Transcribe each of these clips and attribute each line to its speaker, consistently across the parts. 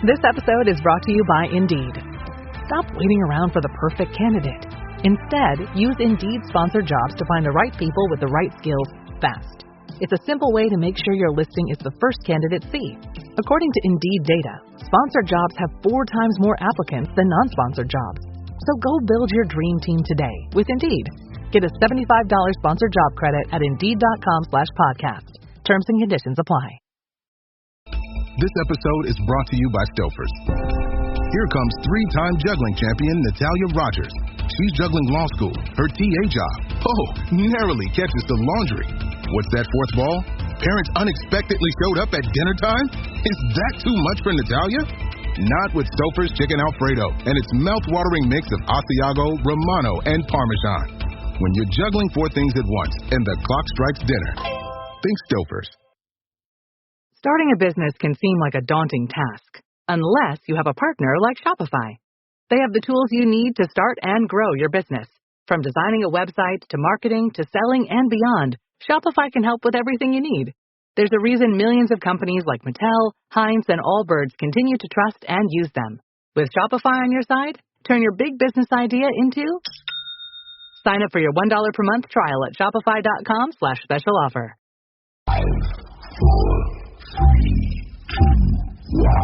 Speaker 1: This episode is brought to you by Indeed. Stop waiting around for the perfect candidate. Instead, use Indeed sponsored jobs to find the right people with the right skills fast. It's a simple way to make sure your listing is the first candidates see. According to Indeed data, sponsored jobs have 4 times more applicants than non-sponsored jobs. So go build your dream team today with Indeed. Get a $75 sponsored job credit at Indeed.com/podcast. Terms and conditions apply.
Speaker 2: This episode is brought to you by Stouffer's. Here comes 3-time juggling champion Natalia Rogers. She's juggling law school, her TA job. Oh, narrowly catches the laundry. What's that 4th ball? Parents unexpectedly showed up at dinner time? Is that too much for Natalia? Not with Stouffer's Chicken Alfredo and its mouth-watering mix of Asiago, Romano, and Parmesan. When you're juggling 4 things at once and the clock strikes dinner, think Stouffer's.
Speaker 1: Starting a business can seem like a daunting task, unless you have a partner like Shopify. They have the tools you need to start and grow your business. From designing a website to marketing to selling and beyond, Shopify can help with everything you need. There's a reason millions of companies like Mattel, Heinz, and Allbirds continue to trust and use them. With Shopify on your side, turn your big business idea into... Sign up for your $1 per month trial at shopify.com/special offer.
Speaker 3: 5, 4, 3, 2, 1, 0.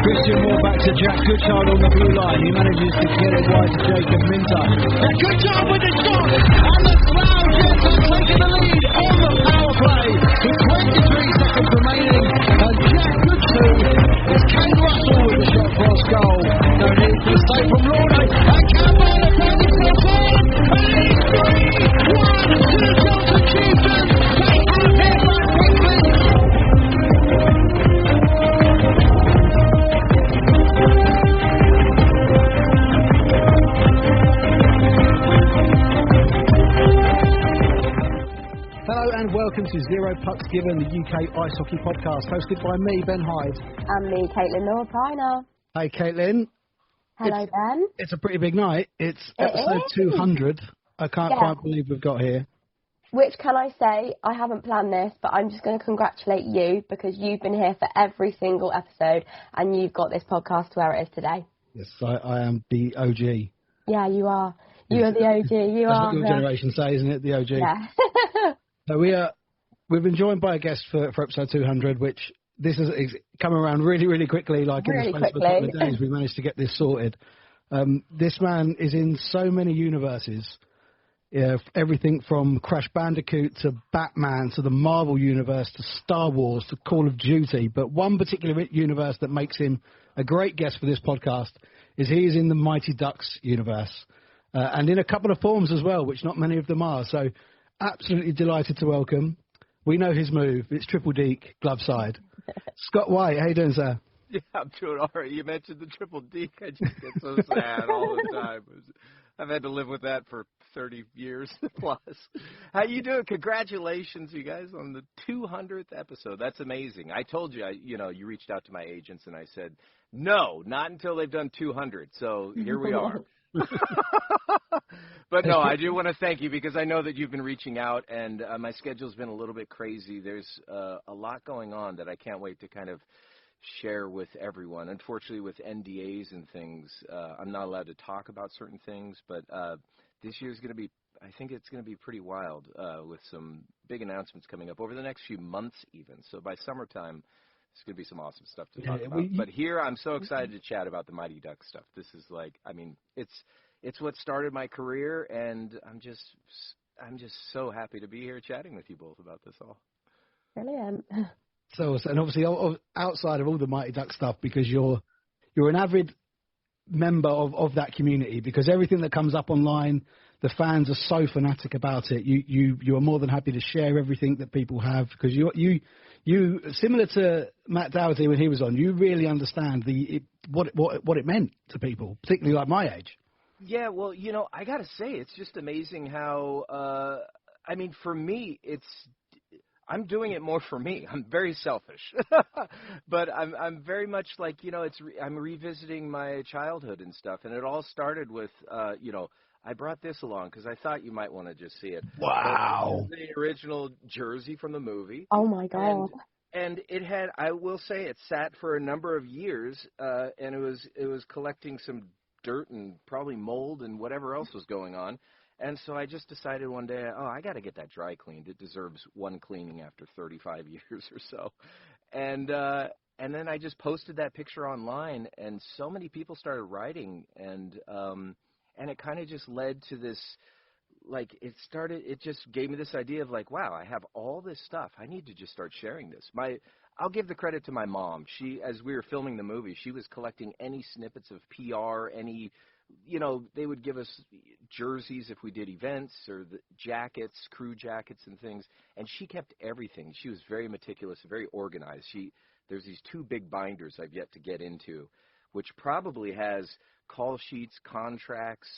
Speaker 4: Christian Moore back to Jack Goodchild on the blue line. He manages to get it wide to Jacob Minter. And Goodchild with the shot! And the Slough Jets are taking the lead on the power play with 23 seconds remaining. And Jack Goodchild is Kane Russell with the shot cross goal. No need for the save from Lorne. And Campbell has found himself on. And it's 3-1 to the Johnson Chieftains. They have their back quickly. Hello and welcome to Zero Pucks Given, the UK Ice Hockey Podcast, hosted by me, Ben Hyde.
Speaker 5: And me, Katelin Norpiner.
Speaker 4: Hey, Katelin.
Speaker 5: Hello, Ben.
Speaker 4: It's a pretty big night. It's episode 200. I can't quite believe we've got here.
Speaker 5: Which, can I say, I haven't planned this, but I'm just going to congratulate you because you've been here for every single episode and you've got this podcast to where it is today.
Speaker 4: Yes, I am the OG.
Speaker 5: Yeah, you are. You are the OG.
Speaker 4: That's what your generation say, isn't it? The OG.
Speaker 5: Yeah.
Speaker 4: So we've been joined by a guest for episode 200, which this is coming around really, really quickly. Like in the space of a couple of days, we managed to get this sorted. This man is in so many universes. Everything from Crash Bandicoot to Batman to the Marvel universe to Star Wars to Call of Duty. But one particular universe that makes him a great guest for this podcast is he is in the Mighty Ducks universe. And in a couple of forms as well, which not many of them are. So absolutely delighted to welcome. We know his move. It's triple deke, glove side. Scott Whyte, how you doing, sir?
Speaker 6: Yeah, I'm doing all right. You mentioned the triple deke. I just get so sad all the time. I've had to live with that for 30 years plus. How you doing? Congratulations, you guys, on the 200th episode. That's amazing. I told you, you reached out to my agents, and I said, no, not until they've done 200. So here we are. But no, I do want to thank you because I know that you've been reaching out, and my schedule's been a little bit crazy. There's a lot going on that I can't wait to kind of share with everyone. Unfortunately, with NDAs and things, I'm not allowed to talk about certain things, but this year's going to be, I think it's going to be pretty wild with some big announcements coming up over the next few months even. So by summertime, it's going to be some awesome stuff to talk about. But here, I'm so excited to chat about the Mighty Ducks stuff. This is like, I mean, it's what started my career, and I'm just so happy to be here chatting with you both about this all.
Speaker 5: Brilliant.
Speaker 4: So, and obviously outside of all the Mighty Ducks stuff, because you're an avid member of that community, because everything that comes up online, the fans are so fanatic about it. You are more than happy to share everything that people have, because you similar to Matt Dougherty when he was on, you really understand what it meant to people, particularly like my age.
Speaker 6: Yeah, well, I got to say, it's just amazing how, I mean, for me, I'm doing it more for me. I'm very selfish, but I'm very much like, I'm revisiting my childhood and stuff. And it all started with, I brought this along because I thought you might want to just see it.
Speaker 4: Wow.
Speaker 6: But the original jersey from the movie.
Speaker 5: Oh my God.
Speaker 6: And it had, I will say, it sat for a number of years, and it was collecting some dirt and probably mold and whatever else was going on. And so I just decided one day, I got to get that dry cleaned. It deserves one cleaning after 35 years or so. And then I just posted that picture online, and so many people started writing, and it kind of just led to this. Like, it just gave me this idea of like, wow, I have all this stuff. I need to just start sharing this. I'll give the credit to my mom. She, as we were filming the movie, she was collecting any snippets of PR, they would give us jerseys if we did events or the jackets, crew jackets and things. And she kept everything. She was very meticulous, very organized. There's these 2 big binders I've yet to get into, which probably has call sheets, contracts,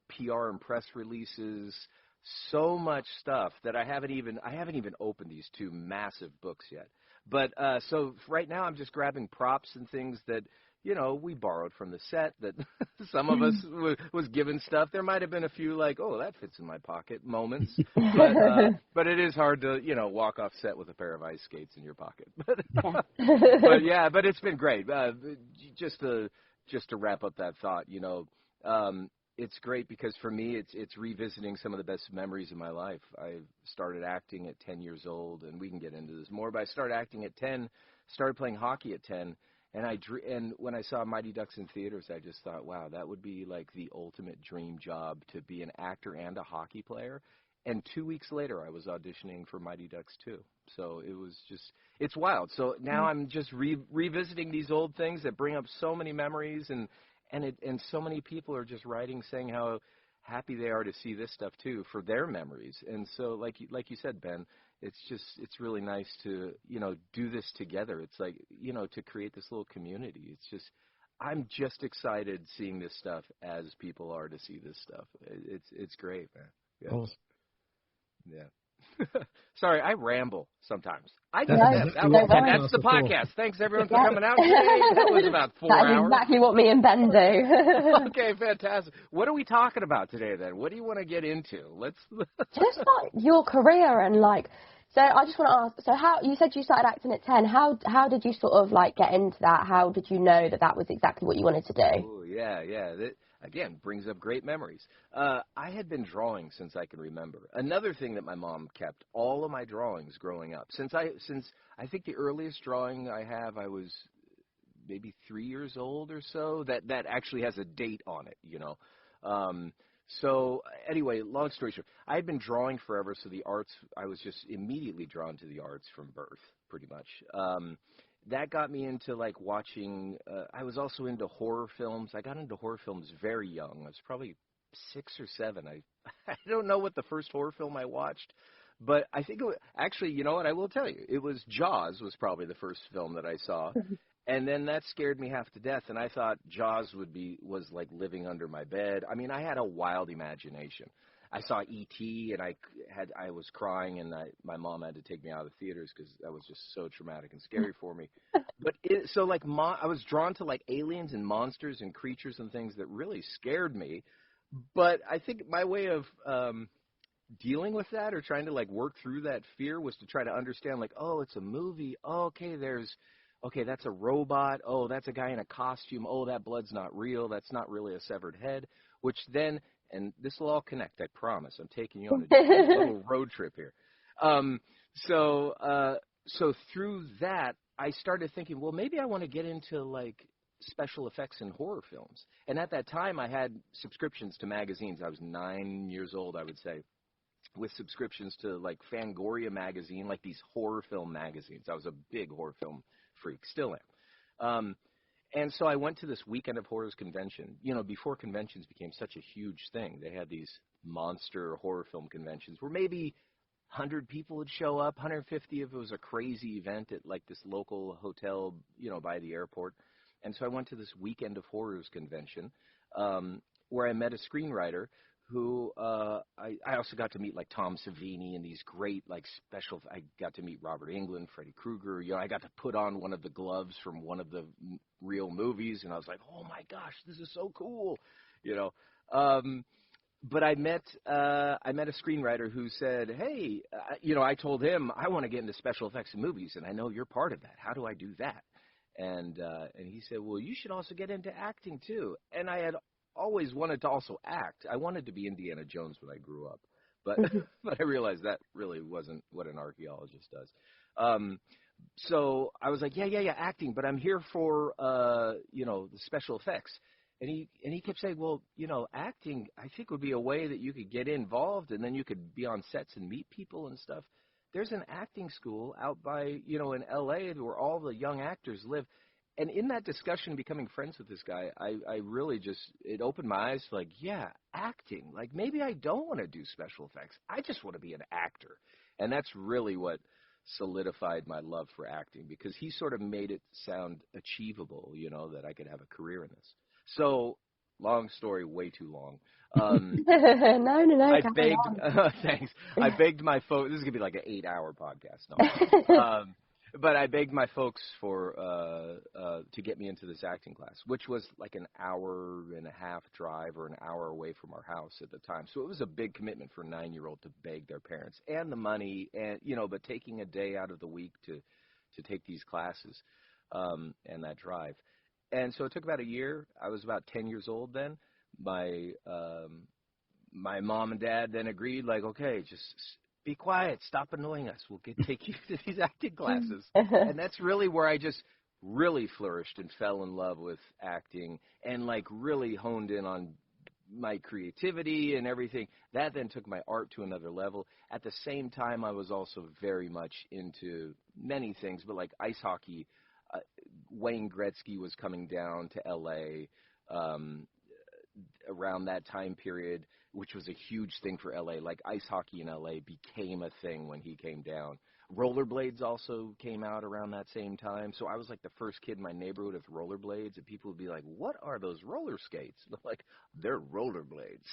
Speaker 6: PR and press releases, so much stuff that I haven't even opened these 2 massive books yet. But so right now I'm just grabbing props and things that, we borrowed from the set, that some of us was given stuff. There might have been a few like, oh, that fits in my pocket moments. But it is hard to, walk off set with a pair of ice skates in your pocket. But it's been great. Just to wrap up that thought, it's great because for me, it's revisiting some of the best memories of my life. I started acting at 10 years old, and we can get into this more, but I started acting at 10, started playing hockey at 10, and when I saw Mighty Ducks in theaters, I just thought, wow, that would be like the ultimate dream job, to be an actor and a hockey player. And 2 weeks later, I was auditioning for Mighty Ducks 2. So it was it's wild. So now I'm just revisiting these old things that bring up so many memories, and so many people are just writing saying how happy they are to see this stuff too for their memories. And so like you said, Ben, it's really nice to, do this together. It's like, to create this little community. I'm just excited seeing this stuff as people are to see this stuff. It's great, man. Yeah.
Speaker 4: Awesome.
Speaker 6: Yeah. Sorry, I ramble sometimes. That's the podcast. Thanks, everyone, for coming out today. That was about 4 hours.
Speaker 5: That's exactly what me and Ben do.
Speaker 6: Okay, fantastic. What are we talking about today, then? What do you want to get into?
Speaker 5: Just like your career and so I just want to ask, so how, you said you started acting at 10. How did you sort of get into that? How did you know that was exactly what you wanted to do?
Speaker 6: Oh, yeah. That, again, brings up great memories. I had been drawing since I can remember. Another thing that my mom kept, all of my drawings growing up. Since I think the earliest drawing I have, I was maybe 3 years old or so. That actually has a date on it, So anyway, long story short, I had been drawing forever, so the arts, I was just immediately drawn to the arts from birth, pretty much. That got me into watching, I was also into horror films. I got into horror films very young. I was probably 6 or 7. I don't know what the first horror film I watched, but I think actually, you know what, I will tell you, it was Jaws was probably the first film that I saw. And then that scared me half to death, and I thought Jaws was like living under my bed. I mean, I had a wild imagination. I saw E.T. and I was crying, and my mom had to take me out of the theaters because that was just so traumatic and scary for me. But I was drawn to aliens and monsters and creatures and things that really scared me. But I think my way of dealing with that or trying to work through that fear was to try to understand oh, it's a movie. Oh, okay, that's a robot. Oh, that's a guy in a costume. Oh, that blood's not real. That's not really a severed head. Which then, and this will all connect, I promise. I'm taking you on a little road trip here. So through that, I started thinking, well, maybe I want to get into special effects in horror films. And at that time, I had subscriptions to magazines. I was 9 years old, I would say, with subscriptions to Fangoria magazine, these horror film magazines. I was a big horror film freak, still am. And so I went to this Weekend of Horrors convention. Before conventions became such a huge thing, they had these monster horror film conventions where maybe 100 people would show up, 150 if it was a crazy event at this local hotel, by the airport. And so I went to this Weekend of Horrors convention where I met a screenwriter who I also got to meet Tom Savini and these great special. I got to meet Robert Englund, Freddy Krueger. I got to put on one of the gloves from one of the real movies, and I was like, oh my gosh, this is so cool, but I met a screenwriter who said, hey, I told him I want to get into special effects in movies, and I know you're part of that. How do I do that? And he said, well, you should also get into acting too. And I had always wanted to also act. I wanted to be Indiana Jones when I grew up, but but I realized that really wasn't what an archaeologist does. So I was like, yeah, acting, but I'm here for the special effects. And he kept saying, well, acting, I think would be a way that you could get involved, and then you could be on sets and meet people and stuff. There's an acting school out by, in L.A. where all the young actors live. And in that discussion, becoming friends with this guy, I really it opened my eyes to like, yeah, acting. Like, maybe I don't want to do special effects. I just want to be an actor. And that's really what solidified my love for acting, because he sort of made it sound achievable, that I could have a career in this. So, long story, way too long.
Speaker 5: No.
Speaker 6: I begged. Thanks. I begged my folks. This is gonna be like an 8-hour podcast. No. But I begged my folks to get me into this acting class, which was like an hour and a half drive or an hour away from our house at the time. So it was a big commitment for a 9-year-old to beg their parents and the money, and but taking a day out of the week to take these classes and that drive. And so it took about a year. I was about 10 years old then. My mom and dad then agreed, like, okay, just be quiet, stop annoying us. We'll take you to these acting classes. And that's really where I just really flourished and fell in love with acting and, like, really honed in on my creativity and everything. That then took my art to another level. At the same time, I was also very much into many things, but like ice hockey. Wayne Gretzky was coming down to L.A. Around that time period, which was a huge thing for L.A. Like, ice hockey in L.A. became a thing when he came down. Rollerblades also came out around that same time. So I was like the first kid in my neighborhood with rollerblades, and people would be like, what are those roller skates? And I'm like, they're rollerblades.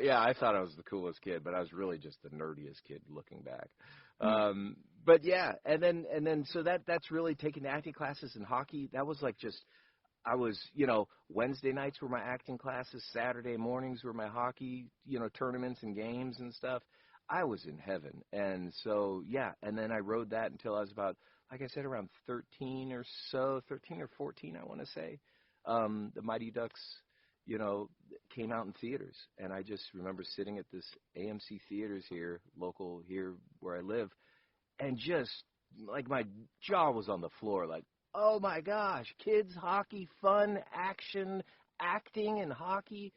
Speaker 6: Yeah, I thought I was the coolest kid, but I was really just the nerdiest kid looking back. But yeah, and then so that's really taking the acting classes in hockey. That was like just, I was, Wednesday nights were my acting classes, Saturday mornings were my hockey, tournaments and games and stuff. I was in heaven. And so, yeah, and then I rode that until I was about, like I said, around 13 or 14, I want to say. The Mighty Ducks, came out in theaters. And I just remember sitting at this AMC Theaters here, local here where I live, and just, like, my jaw was on the floor, like, oh, my gosh, kids, hockey, fun, action, acting and hockey.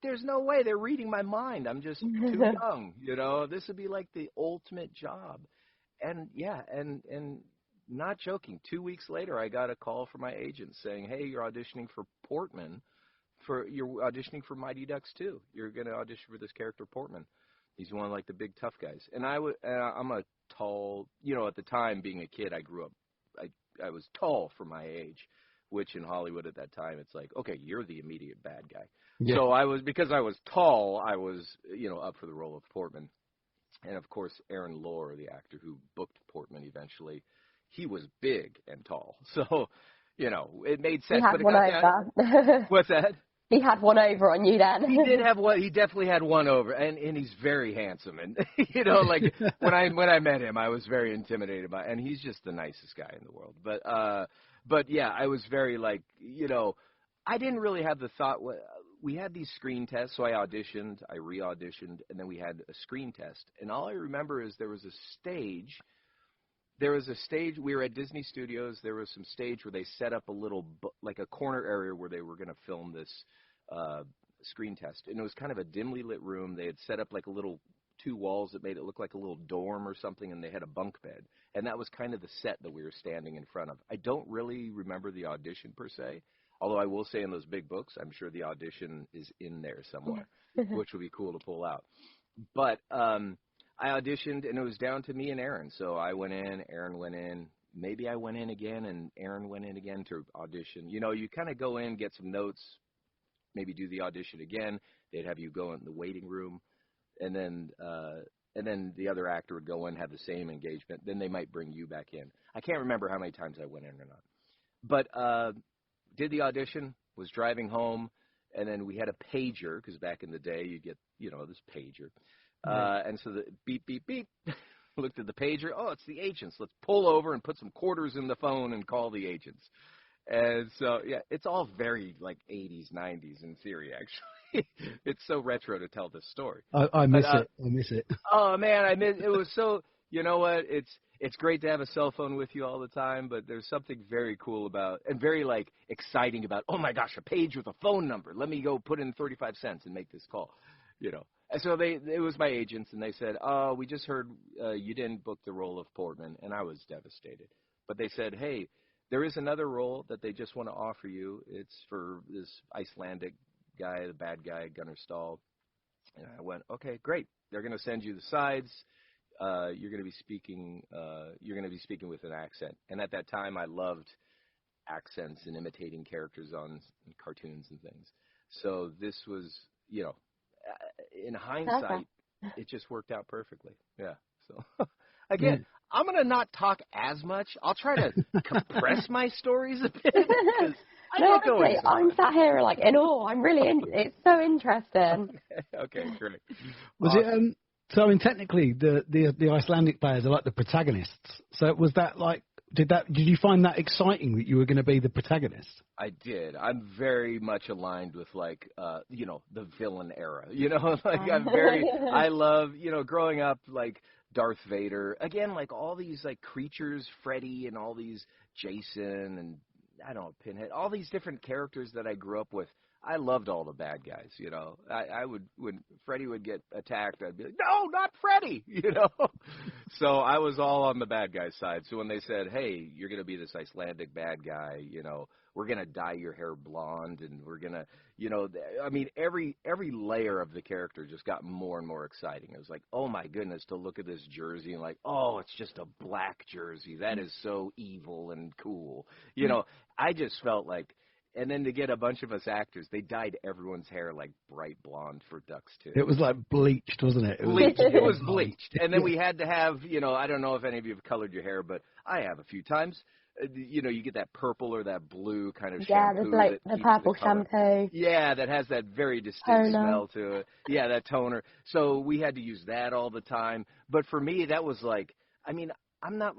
Speaker 6: There's no way they're reading my mind. I'm just too young, This would be like the ultimate job. And, yeah, and not joking, 2 weeks later, I got a call from my agent saying, hey, you're auditioning for Portman. You're auditioning for Mighty Ducks 2. You're going to audition for this character, Portman. He's one of, like, the big tough guys. And I'm a tall, at the time, being a kid, I grew up, I was tall for my age, which in Hollywood at that time, it's like, okay, you're the immediate bad guy. Yeah. So because I was tall, I was, up for the role of Portman. And, of course, Aaron Lohr, the actor who booked Portman eventually, he was big and tall. So, it made sense.
Speaker 5: He had one over.
Speaker 6: What's that?
Speaker 5: He had one over on you then.
Speaker 6: He did have one. He definitely had one over, and he's very handsome. And like when I met him, I was very intimidated by. And he's just the nicest guy in the world. But yeah, I was very like, I didn't really have the thought. We had these screen tests, so I auditioned, I re-auditioned, and then we had a screen test. And all I remember is there was a stage. We were at Disney Studios. There was some stage where they set up a little, like a corner area where they were going to film this screen test. And it was kind of a dimly lit room. They had set up like a little 2 walls that made it look like a little dorm or something, and they had a bunk bed. And that was kind of the set that we were standing in front of. I don't really remember the audition per se, although I will say in those big books, I'm sure the audition is in there somewhere, which would be cool to pull out. But I auditioned, and it was down to me and Aaron. So I went in, Aaron went in. Maybe I went in again, and Aaron went in again to audition. You kind of go in, get some notes, maybe do the audition again. They'd have you go in the waiting room, and then the other actor would go in, have the same engagement. Then they might bring you back in. I can't remember how many times I went in or not. But did the audition, was driving home, And then we had a pager, because back in the day you get, this pager. And so the beep, beep, beep, looked at the pager. Oh, it's the agents. Let's pull over and put some quarters in the phone and call the agents. And so, yeah, it's all very, 80s, 90s in theory, actually. It's so retro to tell this story.
Speaker 4: I miss it. I miss it.
Speaker 6: Oh, man, it was so, you know what, it's great to have a cell phone with you all the time, but there's something very cool about, and very, exciting about, oh, my gosh, a page with a phone number. Let me go put in 35 cents and make this call, And so it was my agents, and they said, oh, we just heard you didn't book the role of Portman, and I was devastated. But they said, hey, there is another role that they just want to offer you. It's for this Icelandic guy, the bad guy, Gunnar Stahl. And I went, okay, great. They're going to send you the sides. You're going to be speaking. You're going to be speaking with an accent. And at that time, I loved accents and imitating characters on cartoons and things. So this was, in hindsight, it just worked out perfectly. Yeah. So again, I'm going to not talk as much. I'll try to compress my stories a bit.
Speaker 5: Honestly, I'm sat here in awe. I'm really it's so interesting.
Speaker 6: Okay, great.
Speaker 4: Was it so I mean technically the Icelandic players are like the protagonists. So was that did you find that exciting that you were going to be the protagonist?
Speaker 6: I did. I'm very much aligned with the villain era. I love, growing up Darth Vader. Again, all these creatures, Freddy and all these Jason and I don't know, Pinhead, all these different characters that I grew up with. I loved all the bad guys, I would, when Freddy would get attacked, I'd be like, no, not Freddy, So I was all on the bad guy side. So when they said, hey, you're going to be this Icelandic bad guy, we're going to dye your hair blonde and we're going to, every layer of the character just got more and more exciting. It was like, oh my goodness, to look at this jersey and oh, it's just a black jersey. That is so evil and cool. I just felt and then to get a bunch of us actors, they dyed everyone's hair bright blonde for Ducks too.
Speaker 4: It was bleached, wasn't it?
Speaker 6: It was bleached. And then we had to have, I don't know if any of you have colored your hair, but I have a few times. You get that purple or that blue kind of shampoo.
Speaker 5: Yeah, there's the purple shampoo.
Speaker 6: Yeah, that has that very distinct smell to it. Yeah, that toner. So we had to use that all the time. But for me, that was I'm not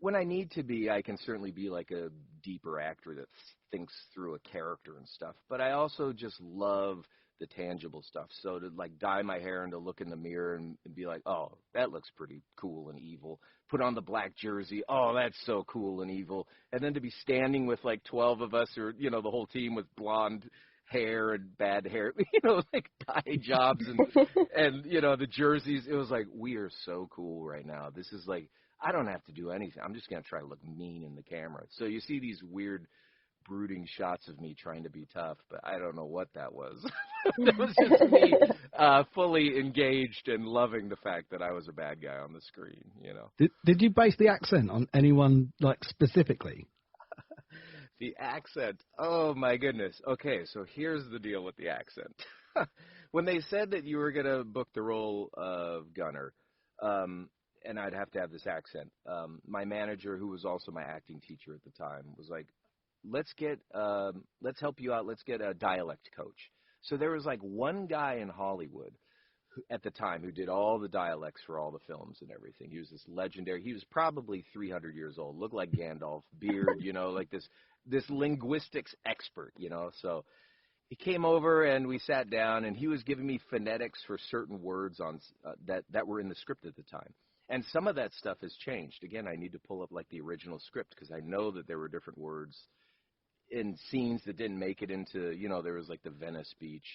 Speaker 6: when I need to be, I can certainly be a deeper actor that thinks through a character and stuff. But I also just love the tangible stuff. So to dye my hair and to look in the mirror and be like, oh, that looks pretty cool and evil. Put on the black jersey. Oh, that's so cool and evil. And then to be standing with 12 of us or, the whole team with blonde hair and bad hair, dye jobs and the jerseys. It was we are so cool right now. This is I don't have to do anything. I'm just going to try to look mean in the camera. So you see these weird brooding shots of me trying to be tough, but I don't know what that was. That was just me fully engaged and loving the fact that I was a bad guy on the screen,
Speaker 4: Did you base the accent on anyone specifically?
Speaker 6: The accent. Oh my goodness. Okay, so here's the deal with the accent. When they said that you were going to book the role of Gunnar, and I'd have to have this accent. My manager, who was also my acting teacher at the time, was like, let's help you out. Let's get a dialect coach. So there was one guy in Hollywood at the time who did all the dialects for all the films and everything. He was this legendary. He was probably 300 years old, looked like Gandalf, beard, this linguistics expert, So he came over and we sat down and he was giving me phonetics for certain words on that were in the script at the time. And some of that stuff has changed. Again, I need to pull up the original script because I know that there were different words in scenes that didn't make it into, there was the Venice Beach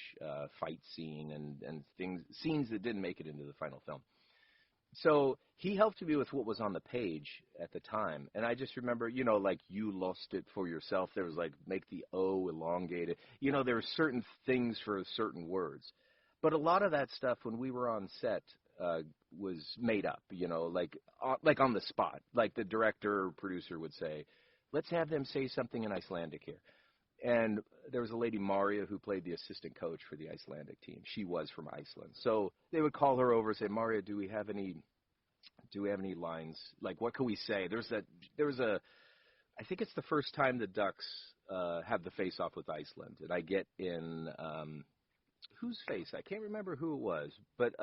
Speaker 6: fight scene and scenes that didn't make it into the final film. So he helped me with what was on the page at the time. And I just remember, you lost it for yourself. There was make the O elongated. There were certain things for certain words. But a lot of that stuff when we were on set was made up, on the spot. The director or producer would say, let's have them say something in Icelandic here. And there was a lady, Maria, who played the assistant coach for the Icelandic team. She was from Iceland. So they would call her over and say, Maria, do we have any lines? What can we say? I think it's the first time the Ducks have the face-off with Iceland, and I get in whose face? I can't remember who it was, but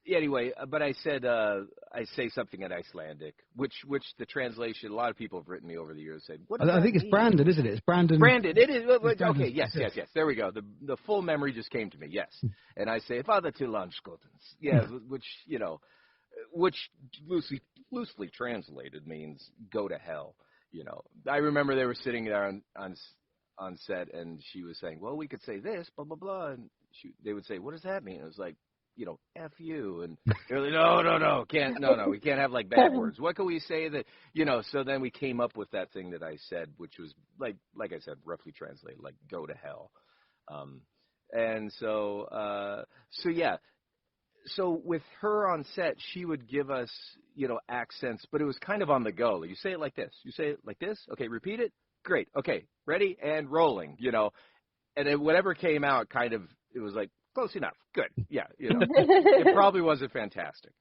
Speaker 6: anyway. But I said I say something in Icelandic, which the translation. A lot of people have written me over the years saying, "What does
Speaker 4: I think
Speaker 6: that
Speaker 4: it's Brandon, isn't it? It's Brandon.
Speaker 6: Brandon, it is.
Speaker 4: Brandon.
Speaker 6: Okay, yes. There we go. The full memory just came to me. Yes, and I say "Father to Landskotens." Yeah, which loosely translated means "go to hell." I remember they were sitting there on set, and she was saying, "Well, we could say this, blah blah blah," and they would say, "What does that mean?" It was like, F you, and they're like, no, we can't have like bad words. What can we say that, so then we came up with that thing that I said, which was like I said, roughly translated, like go to hell. And so yeah. So with her on set, she would give us, accents, but it was kind of on the go. You say it like this. You say it like this. Okay, repeat it. Great. Okay, ready and rolling, And then whatever came out it was like, close enough. Good. Yeah, It probably wasn't fantastic.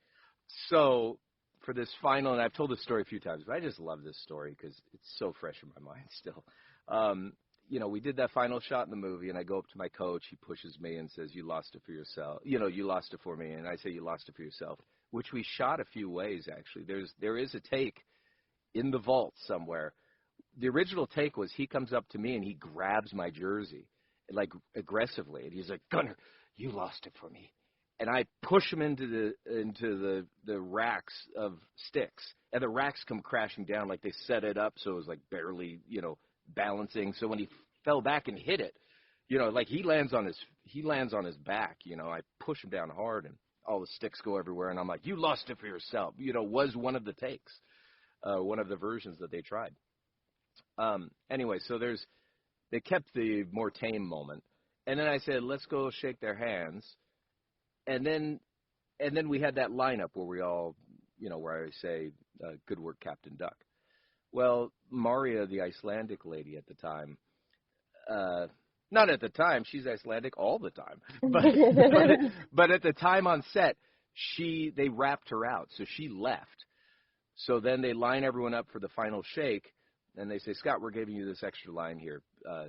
Speaker 6: So for this final, and I've told this story a few times, but I just love this story because it's so fresh in my mind still. We did that final shot in the movie, and I go up to my coach. He pushes me and says, "You lost it for yourself. You lost it for me." And I say, "You lost it for yourself," which we shot a few ways, actually. There is a take in the vault somewhere. The original take was he comes up to me and he grabs my jersey, like aggressively, and he's like, "Gunnar, you lost it for me." And I push him into the racks of sticks, and the racks come crashing down. Like they set it up so it was like barely, balancing. So when he fell back and hit it, like he lands on his back. I push him down hard, and all the sticks go everywhere. And I'm like, "You lost it for yourself." Was one of the takes, one of the versions that they tried. Anyway, so they kept the more tame moment, and then I said, "Let's go shake their hands," and then we had that lineup where we all, where I say, "Good work, Captain Duck." Well, Maria, the Icelandic lady at the time, not at the time, she's Icelandic all the time, but at the time on set, they wrapped her out, so she left. So then they line everyone up for the final shake, and they say, "Scott, we're giving you this extra line here.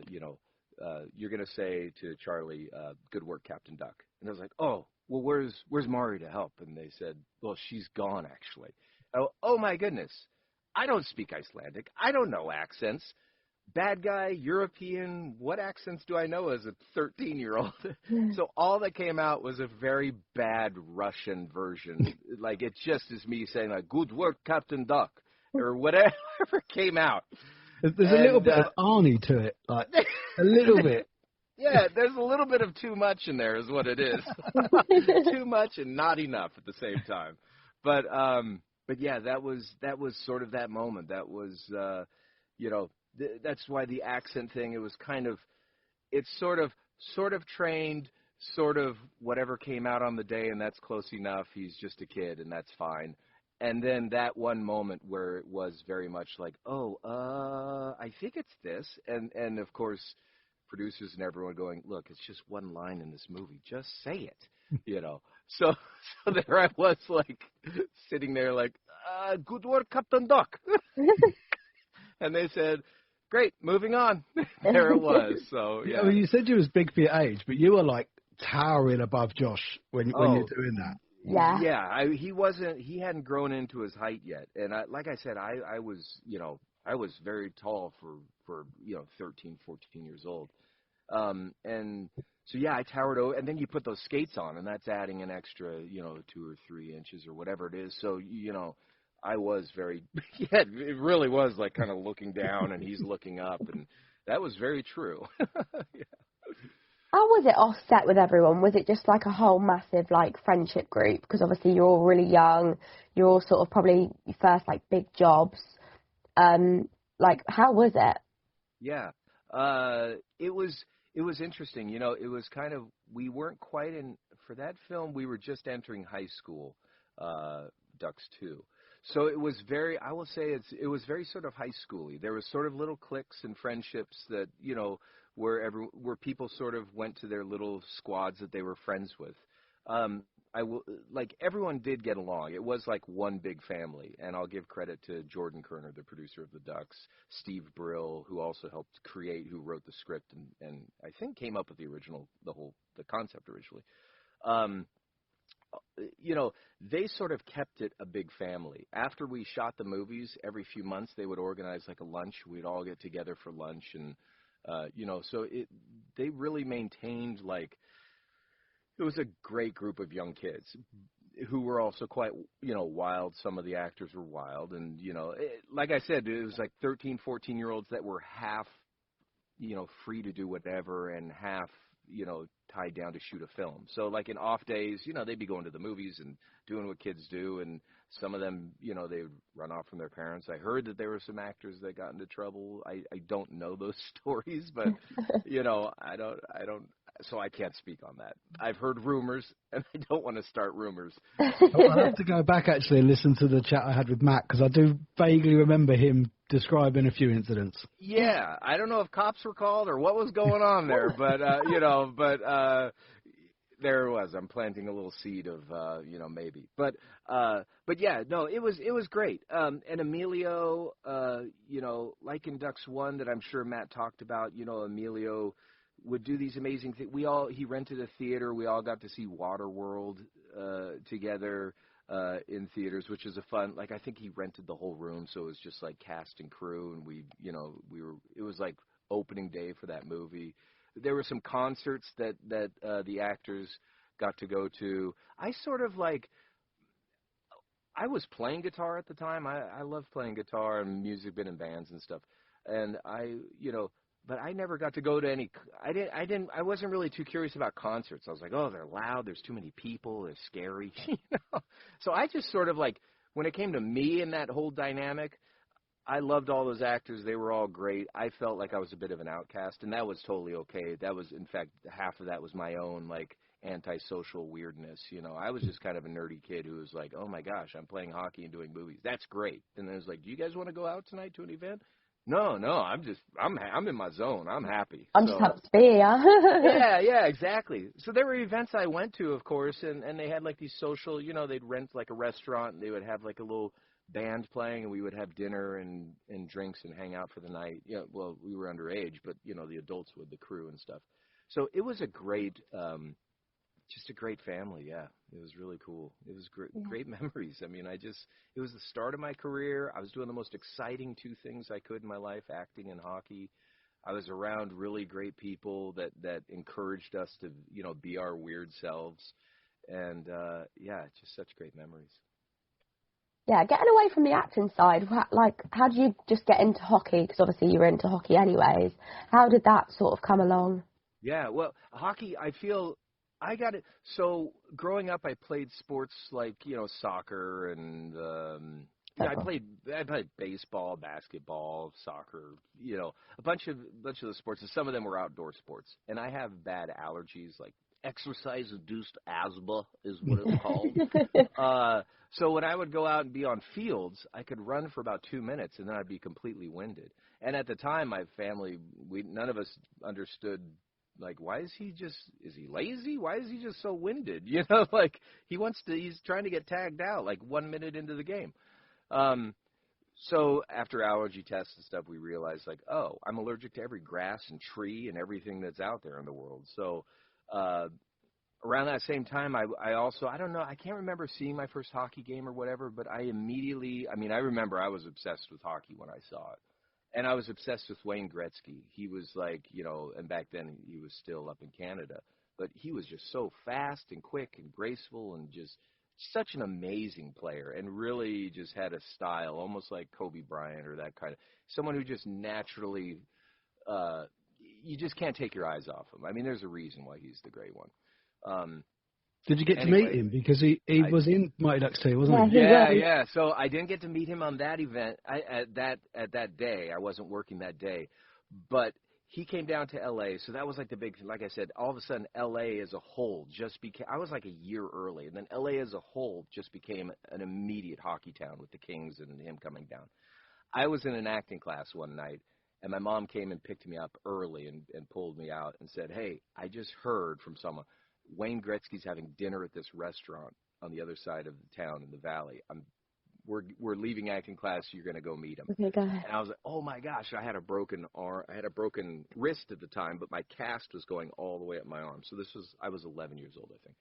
Speaker 6: You're going to say to Charlie, 'Good work, Captain Duck.'" And I was like, "Oh, well, where's Maria to help?" And they said, "Well, she's gone, actually." Oh, my goodness. I don't speak Icelandic. I don't know accents. Bad guy, European, what accents do I know as a 13-year-old? So all that came out was a very bad Russian version. Like, it just is me saying, like, "Good work, Captain Duck," or whatever came out.
Speaker 4: There's a little bit of Arnie to it, like, a little bit.
Speaker 6: Yeah, there's a little bit of too much in there is what it is. Too much and not enough at the same time. But yeah, that was sort of that moment. That was, that's why the accent thing, it was kind of, it's sort of trained, sort of whatever came out on the day, and that's close enough. He's just a kid, and that's fine. And then that one moment where it was very much like, I think it's this. And of course, producers and everyone going, "Look, it's just one line in this movie. Just say it," So there I was, like, sitting there like, "Good work, Captain Duck." And they said, "Great, moving on." There it was. So, yeah.
Speaker 4: I mean, you said you was big for your age, but you were, like, towering above Josh when you're doing that.
Speaker 5: Yeah.
Speaker 6: He hadn't grown into his height yet. And like I said, I was very tall for 13, 14 years old. And so, yeah, I towered over, and then you put those skates on, and that's adding an extra, 2 or 3 inches or whatever it is. So, I was very, yeah, it really was like kind of looking down, and he's looking up, and that was very true. Yeah.
Speaker 5: How was it offset with everyone? Was it just like a whole massive, like, friendship group? Because obviously you're all really young. You're all sort of probably your first, like, big jobs. Like, how was it?
Speaker 6: Yeah. It was interesting. It was kind of, we weren't quite for that film, we were just entering high school, Ducks 2. So it was I will say it was very sort of high schooly. There was sort of little cliques and friendships that, where people sort of went to their little squads that they were friends with. I will, like, everyone did get along. It was like one big family, and I'll give credit to Jordan Kerner, the producer of The Ducks, Steve Brill, who also helped create, who wrote the script, and I think came up with the concept originally. You know, they sort of kept it a big family. After we shot the movies, every few months they would organize like a lunch. We'd all get together for lunch, and you know, so they really maintained, like, it was a great group of young kids who were also quite, you know, wild. Some of the actors were wild, and, you know, like I said, it was like 13, 14-year-olds that were half, you know, free to do whatever, and half, you know, tied down to shoot a film. So, like, in off days, you know, they'd be going to the movies and doing what kids do, and some of them, you know, they would run off from their parents. I heard that there were some actors that got into trouble. I don't know those stories, but, you know, I don't, so I can't speak on that. I've heard rumors, and I don't want to start rumors.
Speaker 4: I'll have to go back, actually, and listen to the chat I had with Matt, because I do vaguely remember him describing a few incidents.
Speaker 6: Yeah, I don't know if cops were called or what was going on there, but, you know, there it was. I'm planting a little seed of, you know, maybe. But yeah, no, it was great. And Emilio, you know, like in Ducks 1 that I'm sure Matt talked about, you know, Emilio would do these amazing things. He rented a theater. We all got to see Waterworld together in theaters, which is a fun, like, I think he rented the whole room, so it was just like cast and crew, and it was like opening day for that movie. There were some concerts that the actors got to go to. I sort of, like, I was playing guitar at the time. I love playing guitar and music, been in bands and stuff. And but I never got to go to any. I wasn't really too curious about concerts. I was like, oh, they're loud. There's too many people. They're scary. You know? So I just sort of, like, when it came to me and that whole dynamic, I loved all those actors. They were all great. I felt like I was a bit of an outcast, and that was totally okay. That was, in fact, half of that was my own, like, antisocial weirdness. You know, I was just kind of a nerdy kid who was like, oh my gosh, I'm playing hockey and doing movies. That's great. And then it was like, do you guys want to go out tonight to an event? No, I'm in my zone. I'm happy.
Speaker 5: I'm just happy to be here.
Speaker 6: Yeah, exactly. So there were events I went to, of course, and they had, like, these social, you know, they'd rent, like, a restaurant, and they would have, like, a little band playing, and we would have dinner and drinks and hang out for the night. Yeah, well, we were underage, but, you know, the adults would, the crew and stuff. So it was a great, just a great family. Yeah, it was really cool. It was great memories. I mean, it was the start of my career. I was doing the most exciting two things I could in my life, acting and hockey. I was around really great people that encouraged us to, you know, be our weird selves. And, yeah, just such great memories.
Speaker 5: Yeah, getting away from the acting side, like, how did you just get into hockey? Because obviously you were into hockey anyways. How did that sort of come along?
Speaker 6: Yeah, well, hockey, I feel I got it. So growing up, I played sports like, you know, soccer and I played baseball, basketball, soccer, you know, a bunch of the sports. And some of them were outdoor sports. And I have bad allergies, like exercise-induced asthma is what it's called. So when I would go out and be on fields, I could run for about 2 minutes, and then I'd be completely winded. And at the time, my family, none of us understood, like, is he lazy? Why is he just so winded? You know, like, he's trying to get tagged out, like, 1 minute into the game. So after allergy tests and stuff, we realized, like, oh, I'm allergic to every grass and tree and everything that's out there in the world. So around that same time, I don't know, I can't remember seeing my first hockey game or whatever, but I remember I was obsessed with hockey when I saw it. And I was obsessed with Wayne Gretzky. He was like, you know, and back then he was still up in Canada, but he was just so fast and quick and graceful and just such an amazing player and really just had a style, almost like Kobe Bryant or that kind of, someone who just naturally, you just can't take your eyes off him. I mean, there's a reason why he's the great one.
Speaker 4: Did you get to meet him? Because he was in Mighty Ducks 2, wasn't he?
Speaker 6: Yeah. So I didn't get to meet him on that event at that day. I wasn't working that day. But he came down to L.A., so that was like the big thing. Like I said, all of a sudden L.A. as a whole just became – I was like a year early, and then L.A. as a whole just became an immediate hockey town with the Kings and him coming down. I was in an acting class one night, and my mom came and picked me up early and pulled me out and said, hey, I just heard from someone – Wayne Gretzky's having dinner at this restaurant on the other side of the town in the valley. We're leaving acting class. You're going to go meet him.
Speaker 5: Okay, go ahead.
Speaker 6: And I was like, oh my gosh, I had a broken arm. I had a broken wrist at the time, but my cast was going all the way up my arm. So I was 11 years old, I think.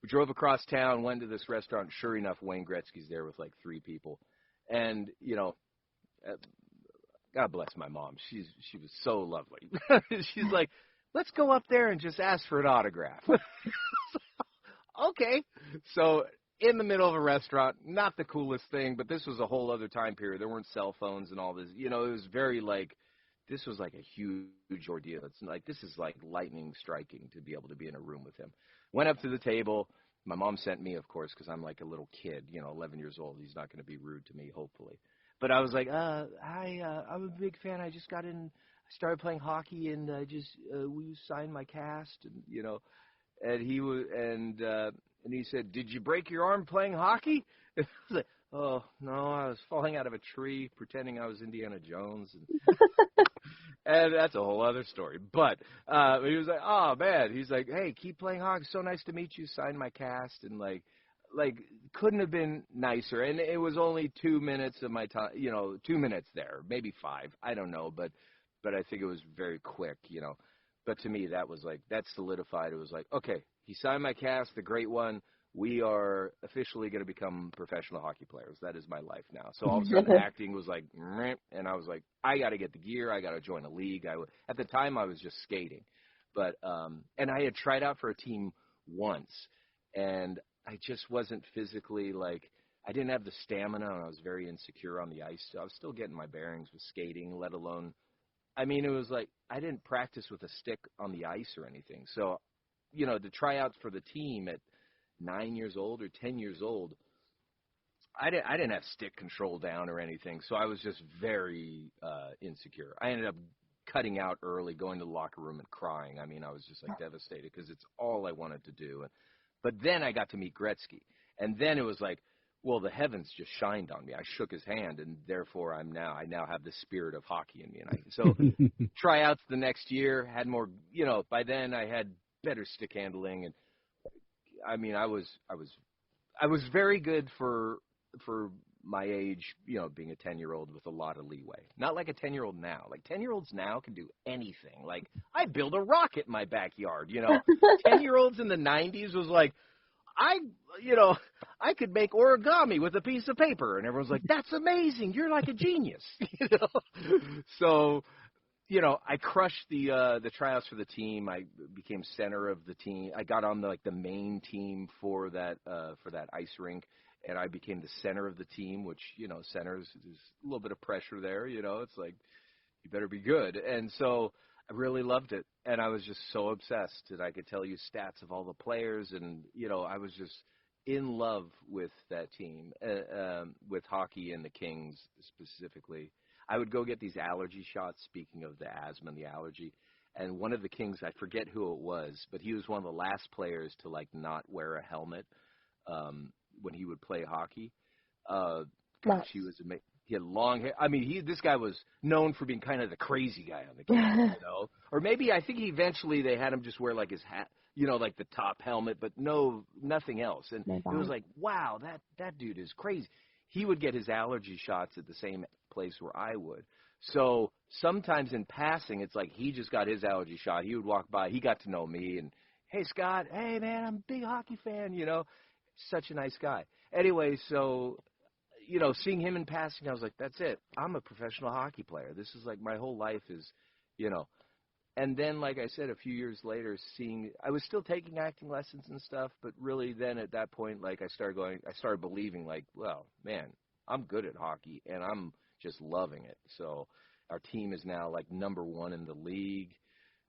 Speaker 6: We drove across town, went to this restaurant. Sure enough, Wayne Gretzky's there with like 3 people. And, you know, God bless my mom. She was so lovely. She's like, let's go up there and just ask for an autograph. Okay. So in the middle of a restaurant, not the coolest thing, but this was a whole other time period. There weren't cell phones and all this. You know, it was very like, this was like a huge ordeal. It's like, this is like lightning striking to be able to be in a room with him. Went up to the table. My mom sent me, of course, because I'm like a little kid, you know, 11 years old. He's not going to be rude to me, hopefully. But I was like, hi, I'm a big fan. I just got in, I started playing hockey, and will you sign my cast? And, you know, and he said, did you break your arm playing hockey? And I was like, oh, no, I was falling out of a tree pretending I was Indiana Jones. And that's a whole other story. But he was like, oh, man. He's like, hey, keep playing hockey. So nice to meet you. Sign my cast. And, like couldn't have been nicer. And it was only 2 minutes of my time, you know, 2 minutes there, maybe 5. I don't know. But I think it was very quick, you know. But to me, that was like, that solidified. It was like, okay, he signed my cast, the great one. We are officially going to become professional hockey players. That is my life now. So all of a sudden, acting was like, and I was like, I got to get the gear. I got to join a league. At the time, I was just skating. But and I had tried out for a team once, and I just wasn't physically, like, I didn't have the stamina, and I was very insecure on the ice. So I was still getting my bearings with skating, let alone, I mean, it was like I didn't practice with a stick on the ice or anything. So, you know, the tryouts for the team at 9 years old or 10 years old, I didn't have stick control down or anything. So I was just very insecure. I ended up cutting out early, going to the locker room and crying. I mean, I was just like devastated because it's all I wanted to do. But then I got to meet Gretzky, and then it was like, well, the heavens just shined on me. I shook his hand, and therefore I now have the spirit of hockey in me. And so tryouts the next year, had more, you know, by then I had better stick handling, and I mean, I was very good for my age, you know, being a 10-year-old with a lot of leeway. Not like a 10-year-old now. Like 10-year-olds now can do anything. Like I build a rocket in my backyard, you know. 10-year-olds in the 90s was like, I could make origami with a piece of paper, and everyone's like, that's amazing. You're like a genius, you know. So, you know, I crushed the tryouts for the team. I became center of the team. I got on the main team for that ice rink, and I became the center of the team, which, you know, centers, there's a little bit of pressure there, you know. It's like, you better be good. And so I really loved it, and I was just so obsessed that I could tell you stats of all the players, and, you know, I was just in love with that team, with hockey and the Kings specifically. I would go get these allergy shots, speaking of the asthma and the allergy, and one of the Kings, I forget who it was, but he was one of the last players to, like, not wear a helmet when he would play hockey. Gosh, he was amazing. He had long hair. I mean, this guy was known for being kind of the crazy guy on the team, you know. Or maybe I think eventually they had him just wear like his hat, you know, like the top helmet, but nothing else. And it was like, wow, that dude is crazy. He would get his allergy shots at the same place where I would. So sometimes in passing, it's like he just got his allergy shot. He would walk by. He got to know me, and, hey, Scott, hey, man, I'm a big hockey fan, you know. Such a nice guy. Anyway, so, you know, seeing him in passing, I was like, that's it. I'm a professional hockey player. This is like my whole life is, you know. And then, like I said, a few years later, I was still taking acting lessons and stuff, but really then at that point, like I started believing, like, well, man, I'm good at hockey, and I'm just loving it. So our team is now like number 1 in the league.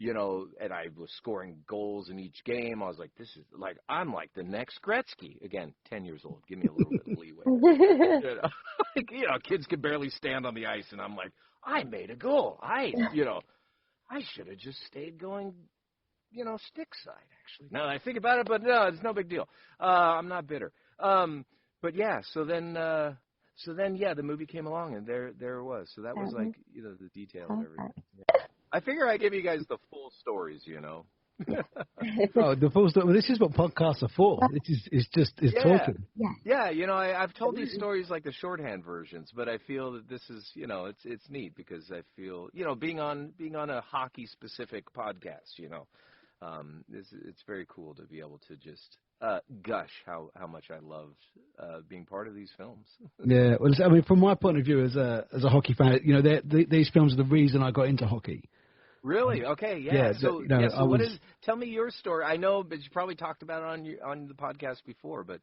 Speaker 6: You know, and I was scoring goals in each game. I was like, this is like, I'm like the next Gretzky. Again, 10 years old. Give me a little bit of leeway. You know, kids can barely stand on the ice, and I'm like, I made a goal. I should have just stayed going, you know, stick side, actually. Now that I think about it, but no, it's no big deal. I'm not bitter. But yeah, so then, the movie came along, and there it was. So that was like, you know, the detail of everything. Yeah. I figure I give you guys the full stories, you know.
Speaker 4: Oh, the full story. Well, this is what podcasts are for. This is just talking.
Speaker 5: Yeah.
Speaker 6: Yeah, I've told these stories like the shorthand versions, but I feel that this is, it's neat because I feel, being on a hockey specific podcast, it's very cool to be able to just gush how much I loved being part of these films.
Speaker 4: Yeah, well, I mean, from my point of view as a hockey fan, these films are the reason I got into hockey.
Speaker 6: Really? Okay, yeah. So tell me your story. I know, but you probably talked about it on the podcast before, but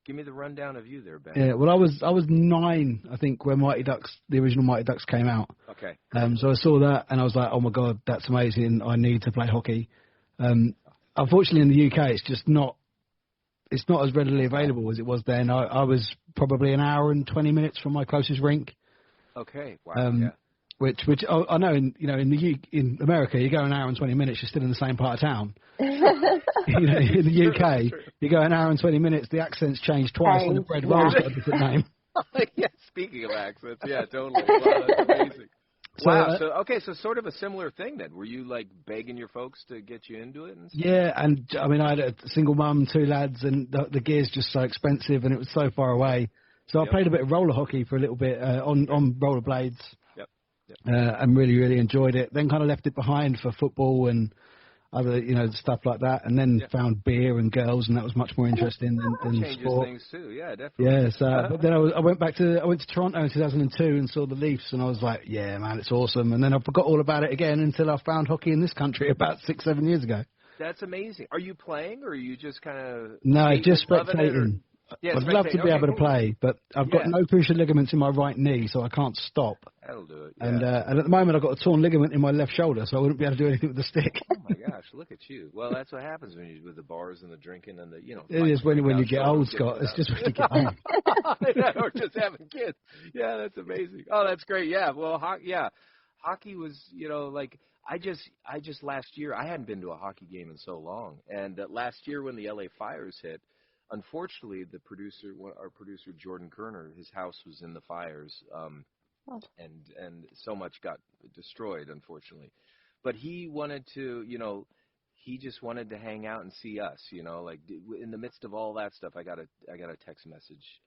Speaker 6: give me the rundown of you there, Ben.
Speaker 4: Yeah, well, I was 9, I think, when the original Mighty Ducks came out.
Speaker 6: Okay.
Speaker 4: So I saw that and I was like, oh my God, that's amazing. I need to play hockey. Unfortunately, in the UK, it's not as readily available as it was then. I was probably an hour and 20 minutes from my closest rink.
Speaker 6: Okay. Wow. Yeah.
Speaker 4: Which I know in America you go an hour and 20 minutes, you're still in the same part of town. In the UK you go an hour and 20 minutes, the accents change twice and the bread roll's got a different name.
Speaker 6: Yeah, speaking of accents, yeah, totally. Wow, that's amazing. Wow. So sort of a similar thing then. Were you like begging your folks to get you into it? And stuff?
Speaker 4: Yeah, and I mean I had a single mum, 2 lads, and the gear's just so expensive and it was so far away. So I played a bit of roller hockey for a little bit on rollerblades. And really, really enjoyed it. Then kind of left it behind for football and other, stuff like that. And then found beer and girls, and that was much more interesting than
Speaker 6: changes
Speaker 4: sport.
Speaker 6: Things too, yeah, definitely.
Speaker 4: Yeah, so but then I went to Toronto in 2002 and saw the Leafs, and I was like, yeah, man, it's awesome. And then I forgot all about it again until I found hockey in this country about 6-7 years ago.
Speaker 6: That's amazing. Are you playing, or are you just kind of
Speaker 4: just spectating?
Speaker 6: Yeah,
Speaker 4: I'd love to be able to play, but I've got no cruciate ligaments in my right knee, so I can't stop.
Speaker 6: That'll do it. Yeah.
Speaker 4: And at the moment, I've got a torn ligament in my left shoulder, so I wouldn't be able to do anything with the stick.
Speaker 6: Oh my gosh, look at you! Well, that's what happens with the bars and the drinking and the
Speaker 4: It is when you get old, Scott. It's just when you get old.
Speaker 6: Or just having kids. Yeah, that's amazing. Oh, that's great. Yeah. Well, hockey was I just last year I hadn't been to a hockey game in so long, and last year when the LA fires hit. Unfortunately, our producer Jordan Kerner, his house was in the fires, and so much got destroyed, unfortunately. But he wanted to, he just wanted to hang out and see us, in the midst of all that stuff. I got a text message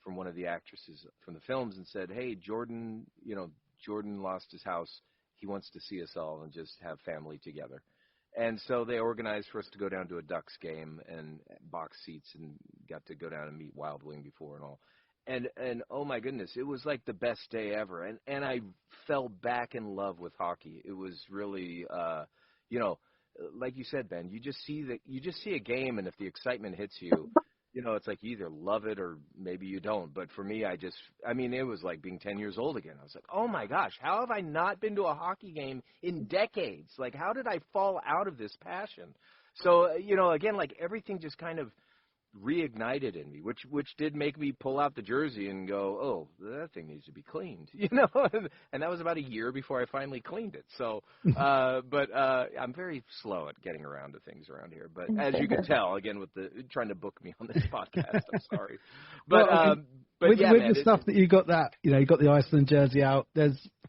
Speaker 6: from one of the actresses from the films and said, "Hey, Jordan lost his house. He wants to see us all and just have family together." And so they organized for us to go down to a Ducks game and box seats and got to go down and meet Wild Wing before and all. And oh my goodness, it was like the best day ever. And I fell back in love with hockey. It was really, like you said, Ben, you just see a game, and if the excitement hits you, it's like you either love it or maybe you don't. But for me, it was like being 10 years old again. I was like, oh my gosh, how have I not been to a hockey game in decades? Like, how did I fall out of this passion? So, again, like everything just kind of reignited in me, which did make me pull out the jersey and go, oh, that thing needs to be cleaned, and that was about a year before I finally cleaned it. So, but I'm very slow at getting around to things around here. But as you can tell, again, with trying to book me on this podcast, I'm sorry. But with
Speaker 4: the stuff that you got you got the Iceland jersey out.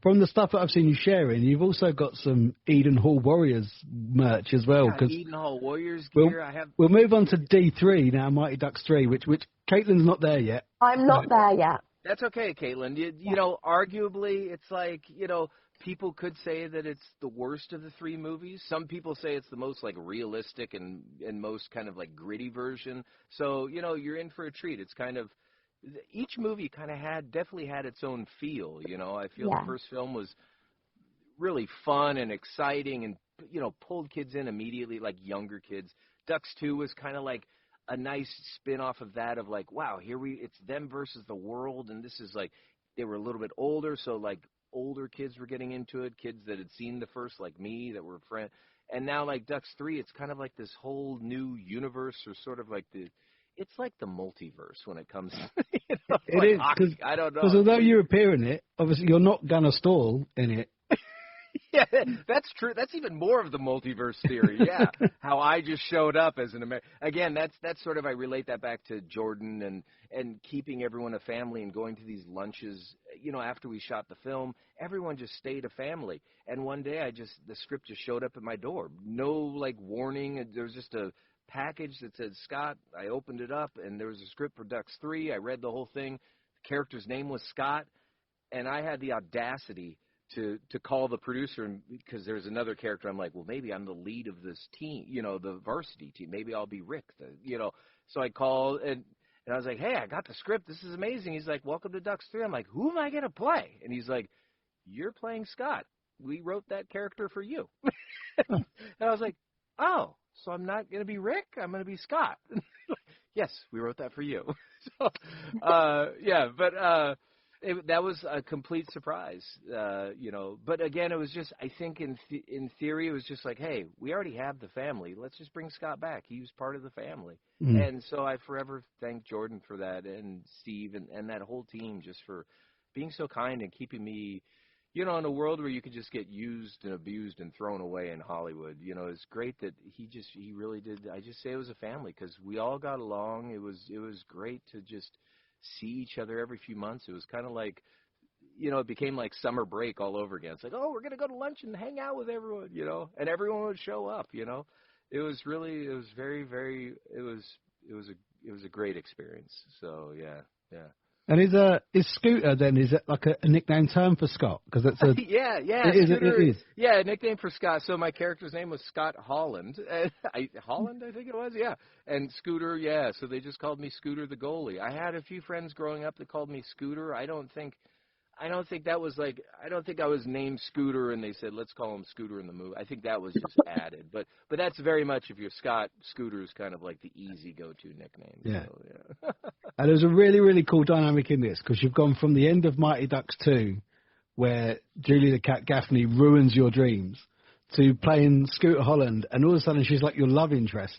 Speaker 4: From the stuff that I've seen you sharing, you've also got some Eden Hall Warriors merch as well.
Speaker 6: Yeah, Eden Hall Warriors gear.
Speaker 4: We'll move on to D3 now, Mighty Ducks 3, which Katelin's not there yet.
Speaker 5: I'm not there yet.
Speaker 6: That's okay, Katelin. Arguably, it's like, people could say that it's the worst of the 3 movies. Some people say it's the most like realistic and most kind of like gritty version. So, you're in for a treat. It's kind of each movie kind of definitely had its own feel. I feel the first film was really fun and exciting and pulled kids in immediately, like younger kids. Ducks 2 was kind of like a nice spin off of that, of like, wow, it's them versus the world, and this is like they were a little bit older, so like older kids were getting into it, kids that had seen the first, like me, that were friends. And now like Ducks 3, it's kind of like this whole new universe, or sort of like it's like the multiverse when it comes to,
Speaker 4: it like is,
Speaker 6: hockey. I don't know.
Speaker 4: Because although you appear in it, obviously you're not Gunnar Stahl in it.
Speaker 6: Yeah, that's true. That's even more of the multiverse theory. Yeah, how I just showed up as an American. Again, that's sort of, I relate that back to Jordan and keeping everyone a family and going to these lunches. You know, after we shot the film, everyone just stayed a family. And one day, the script just showed up at my door. No like warning. There was just a package that said Scott. I opened it up, and there was a script for Ducks 3. I read the whole thing. The character's name was Scott, and I had the audacity to call the producer, and because there's another character, I'm like, well, maybe I'm the lead of this team, you know, the varsity team. Maybe I'll be Rick, So I called, and I was like, hey, I got the script. This is amazing. He's like, welcome to Ducks 3. I'm like, who am I going to play? And he's like, you're playing Scott. We wrote that character for you. And I was like, oh, so I'm not going to be Rick? I'm going to be Scott. Yes, we wrote that for you. So, that was a complete surprise, But again, it was just, I think in theory, it was just like, hey, we already have the family. Let's just bring Scott back. He was part of the family. Mm-hmm. And so I forever thank Jordan for that, and Steve and that whole team just for being so kind and keeping me, in a world where you could just get used and abused and thrown away in Hollywood. It's great that he really did. I just say it was a family because we all got along. It was great to just see each other every few months. It was kind of like, it became like summer break all over again. It's like, oh, we're going to go to lunch and hang out with everyone, and everyone would show up, It was very, very, it was a great experience. So, yeah.
Speaker 4: And is Scooter then, is it like a nickname term for Scott? Because that's a
Speaker 6: yeah.
Speaker 4: It is.
Speaker 6: Yeah, a nickname for Scott. So my character's name was Scott Holland. Holland, I think it was. Yeah, and Scooter. Yeah, so they just called me Scooter the goalie. I had a few friends growing up that called me Scooter. I don't think that was like. I don't think I was named Scooter and they said let's call him Scooter in the movie. I think that was just added. But that's very much, if you're Scott, Scooter is kind of like the easy go-to nickname.
Speaker 4: Yeah.
Speaker 6: So, yeah.
Speaker 4: And there's a really, really cool dynamic in this because you've gone from the end of Mighty Ducks 2, where Julie the Cat Gaffney ruins your dreams, to playing Scooter Holland, and all of a sudden she's like your love interest.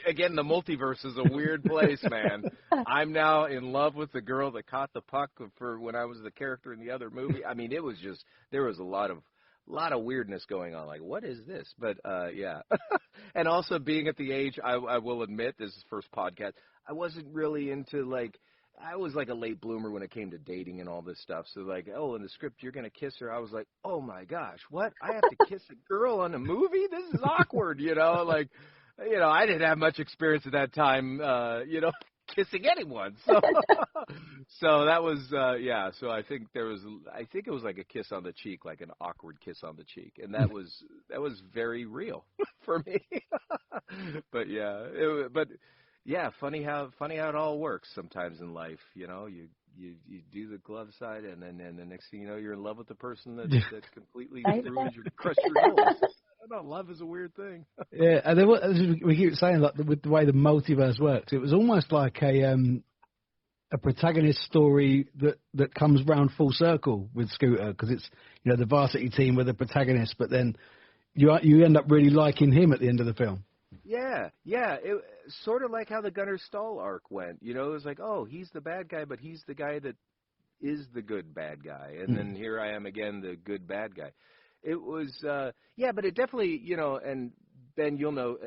Speaker 6: Again, the multiverse is a weird place, man. I'm now in love with the girl that caught the puck for when I was the character in the other movie. I mean, it was just, there was a lot of weirdness going on. Like, what is this? But, yeah. And also being at the age, I will admit, this is the first podcast, I wasn't really into, like, I was like a late bloomer when it came to dating and all this stuff. So, like, oh, in the script, you're going to kiss her. I was like, oh, my gosh, what? I have to kiss a girl on a movie? This is awkward, Like, I didn't have much experience at that time, kissing anyone. So, so that was, yeah. So I think it was like a kiss on the cheek, like an awkward kiss on the cheek, and that was very real for me. But yeah, funny how it all works sometimes in life. You do the glove side, and then the next thing you know, you're in love with the person that completely ruins your crushed your goals. I don't know, love is a weird thing.
Speaker 4: Yeah, and then we keep saying, like, with the way the multiverse works, it was almost like a protagonist story that comes round full circle with Scooter, because it's the varsity team with the protagonist, but then you end up really liking him at the end of the film.
Speaker 6: Yeah, it sort of like how the Gunnar Stahl arc went. It was like, oh, he's the bad guy, but he's the guy that is the good bad guy, and then here I am again, the good bad guy. It was, but it definitely, and Ben, you'll know,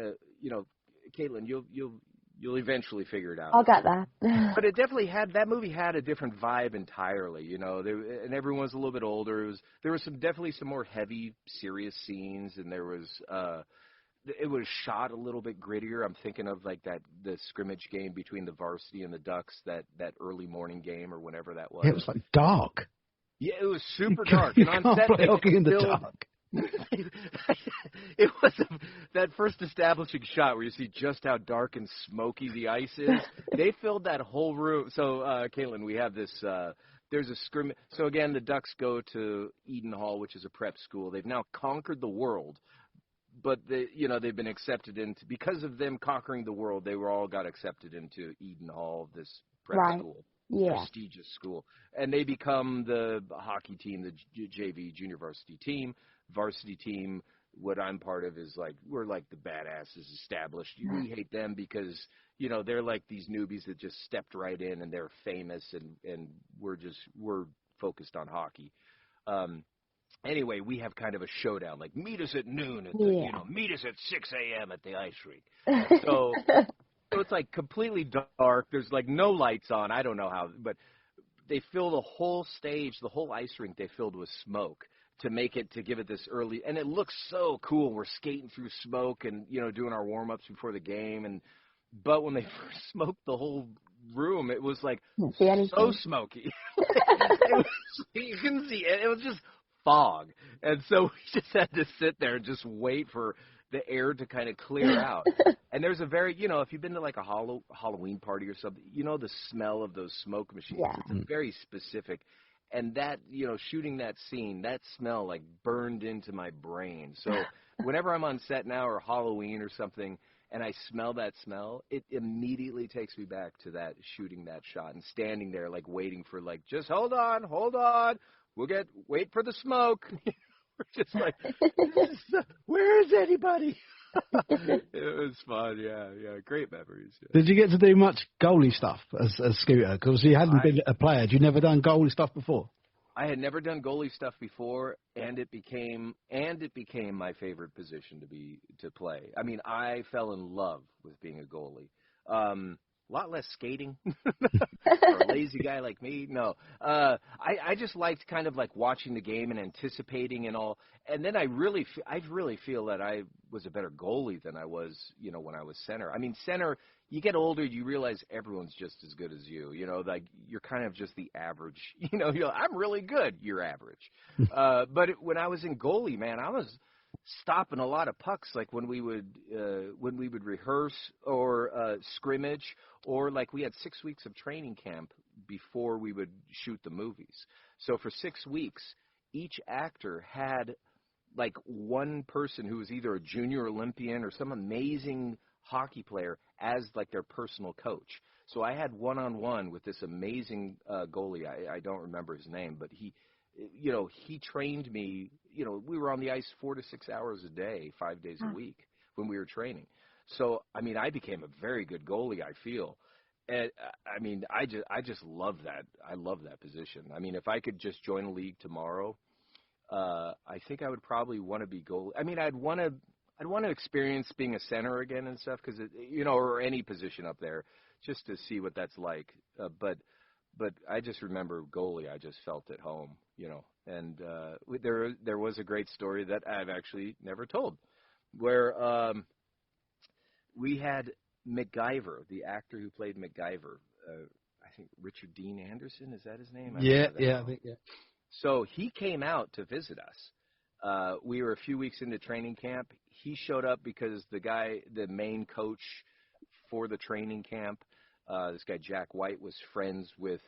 Speaker 6: Katelin, you'll eventually figure it out.
Speaker 5: I'll get that.
Speaker 6: But it definitely that movie had a different vibe entirely, and everyone's a little bit older. There was definitely some more heavy, serious scenes, and it was shot a little bit grittier. I'm thinking of like the scrimmage game between the varsity and the Ducks, that early morning game or whenever that was.
Speaker 4: Yeah, it was like dark.
Speaker 6: Yeah, it was super dark. And on set, they
Speaker 4: in the dark.
Speaker 6: It was that first establishing shot where you see just how dark and smoky the ice is. They filled that whole room. So, Katelin, we have this. There's a scrimmage. So again, the Ducks go to Eden Hall, which is a prep school. They've now conquered the world, but they've been accepted into, because of them conquering the world. They all got accepted into Eden Hall, this prep school.
Speaker 5: Yeah.
Speaker 6: Prestigious school, and they become the hockey team, the JV junior varsity team. Varsity team, what I'm part of is like, we're like the badasses established. We hate them because they're like these newbies that just stepped right in and they're famous, and we're focused on hockey. Anyway, we have kind of a showdown, like meet us at noon, meet us at 6 a.m. at the ice rink. So it's like completely dark. There's like no lights on. I don't know how, but they fill the whole stage, the whole ice rink, they filled with smoke to give it this early, and it looks so cool. We're skating through smoke and, doing our warm-ups before the game, but when they first smoked the whole room, it was like so smoky. You couldn't see it. It was just fog. And so we just had to sit there and just wait for the air to kind of clear out. And there's a very, if you've been to like a Halloween party or something, the smell of those smoke machines. Yeah. It's very specific. And that, shooting that scene, that smell like burned into my brain. So whenever I'm on set now or Halloween or something and I smell that smell, it immediately takes me back to that shooting that shot and standing there like waiting for like, just hold on. Wait for the smoke. We're just like, where is anybody? It was fun, yeah, great memories. Yeah.
Speaker 4: Did you get to do much goalie stuff as Scooter? Because you hadn't been a player. Had you never done goalie stuff before?
Speaker 6: I had never done goalie stuff before, and it became my favorite position to play. I mean, I fell in love with being a goalie. A lot less skating for a lazy guy like me. No, I just liked kind of like watching the game and anticipating and all. And then I really feel that I was a better goalie than I was, when I was center. I mean, center, you get older, you realize everyone's just as good as you. Like you're kind of just the average. I'm really good. You're average. But when I was in goalie, man, I was stopping a lot of pucks, like when we would rehearse or scrimmage, or like we had 6 weeks of training camp before we would shoot the movies. So for 6 weeks, each actor had like one person who was either a junior Olympian or some amazing hockey player as like their personal coach. So I had one-on-one with this amazing goalie. I don't remember his name, but he trained me. We were on the ice 4 to 6 hours a day, 5 days a week when we were training. So, I mean, I became a very good goalie, I feel. And, I mean, I just love that. I love that position. I mean, if I could just join a league tomorrow, I think I would probably want to be goalie. I mean, I'd want to experience being a center again and stuff, because, or any position up there, just to see what that's like. But I just remember goalie, I just felt at home, And there was a great story that I've actually never told, where we had MacGyver, the actor who played MacGyver. I think Richard Dean Anderson, is that his name?
Speaker 4: Yeah, I think, yeah.
Speaker 6: So he came out to visit us. We were a few weeks into training camp. He showed up because the main coach for the training camp, this guy Jack Whyte, was friends with,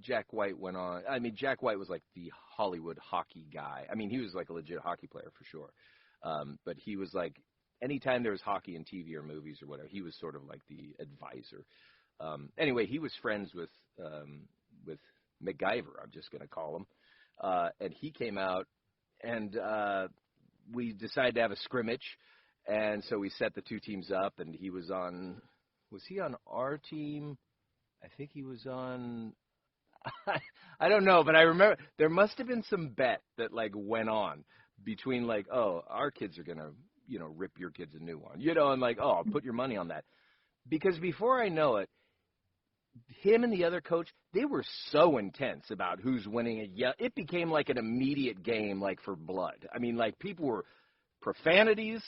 Speaker 6: Jack Whyte went on. I mean, Jack Whyte was like the Hollywood hockey guy. I mean, he was like a legit hockey player for sure. But he was like, anytime there was hockey in TV or movies or whatever, he was sort of like the advisor. Anyway, he was friends with MacGyver, I'm just going to call him. And he came out, and we decided to have a scrimmage. And so we set the two teams up, and he was on our team? I think he was on, I don't know, but I remember there must have been some bet that like went on between like, oh, our kids are going to, rip your kids a new one, and like, oh, I'll put your money on that. Because before I know it, him and the other coach, they were so intense about who's winning it. Yeah, it became like an immediate game, like for blood. I mean, like people were profanities.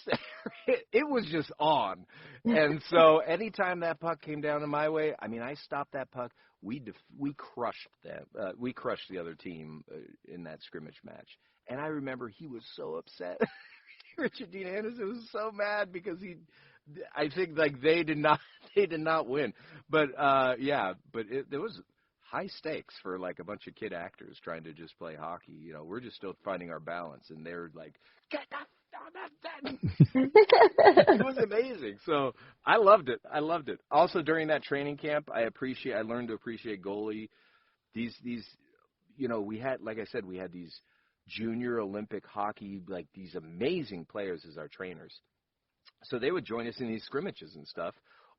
Speaker 6: It was just on. And so anytime that puck came down in my way, I mean, I stopped that puck. We crushed them. We crushed the other team in that scrimmage match. And I remember he was so upset. Richard Dean Anderson was so mad because I think like they did not win. But there was high stakes for like a bunch of kid actors trying to just play hockey. We're just still finding our balance, and they're like, get that. It was amazing. So I loved it. Also during that training camp, I learned to appreciate goalie. These we had, like I said, we had these junior Olympic hockey, like these amazing players as our trainers. So they would join us in these scrimmages and stuff,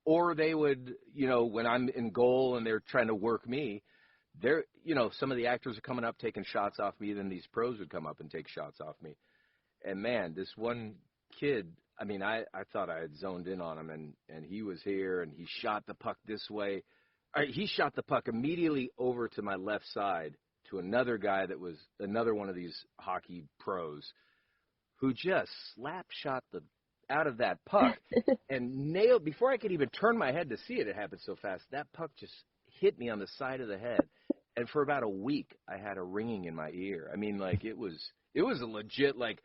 Speaker 6: or they would, when I'm in goal and they're trying to work me, some of the actors are coming up taking shots off me, then these pros would come up and take shots off me. And, man, this one kid, I mean, I thought I had zoned in on him, and he was here, and he shot the puck this way. He shot the puck immediately over to my left side to another guy that was another one of these hockey pros who just slap shot out of that puck and nailed, before I could even turn my head to see it, it happened so fast, that puck just hit me on the side of the head. And for about a week, I had a ringing in my ear. I mean, like, it was a legit, like,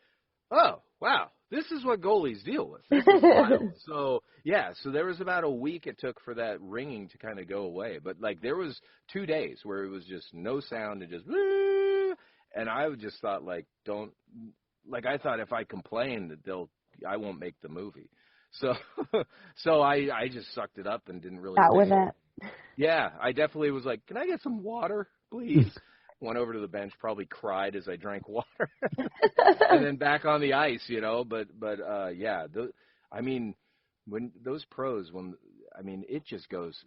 Speaker 6: oh, wow, this is what goalies deal with. This is wild. So, yeah, so there was about a week it took for that ringing to kind of go away. But, like, there was 2 days where it was just no sound and just, and I just thought, like, I thought if I complain that I won't make the movie. So, I just sucked it up and didn't really.
Speaker 5: That was it.
Speaker 6: Yeah, I definitely was like, can I get some water, please? Went over to the bench, probably cried as I drank water, and then back on the ice, But yeah, I mean, when those pros, it just goes.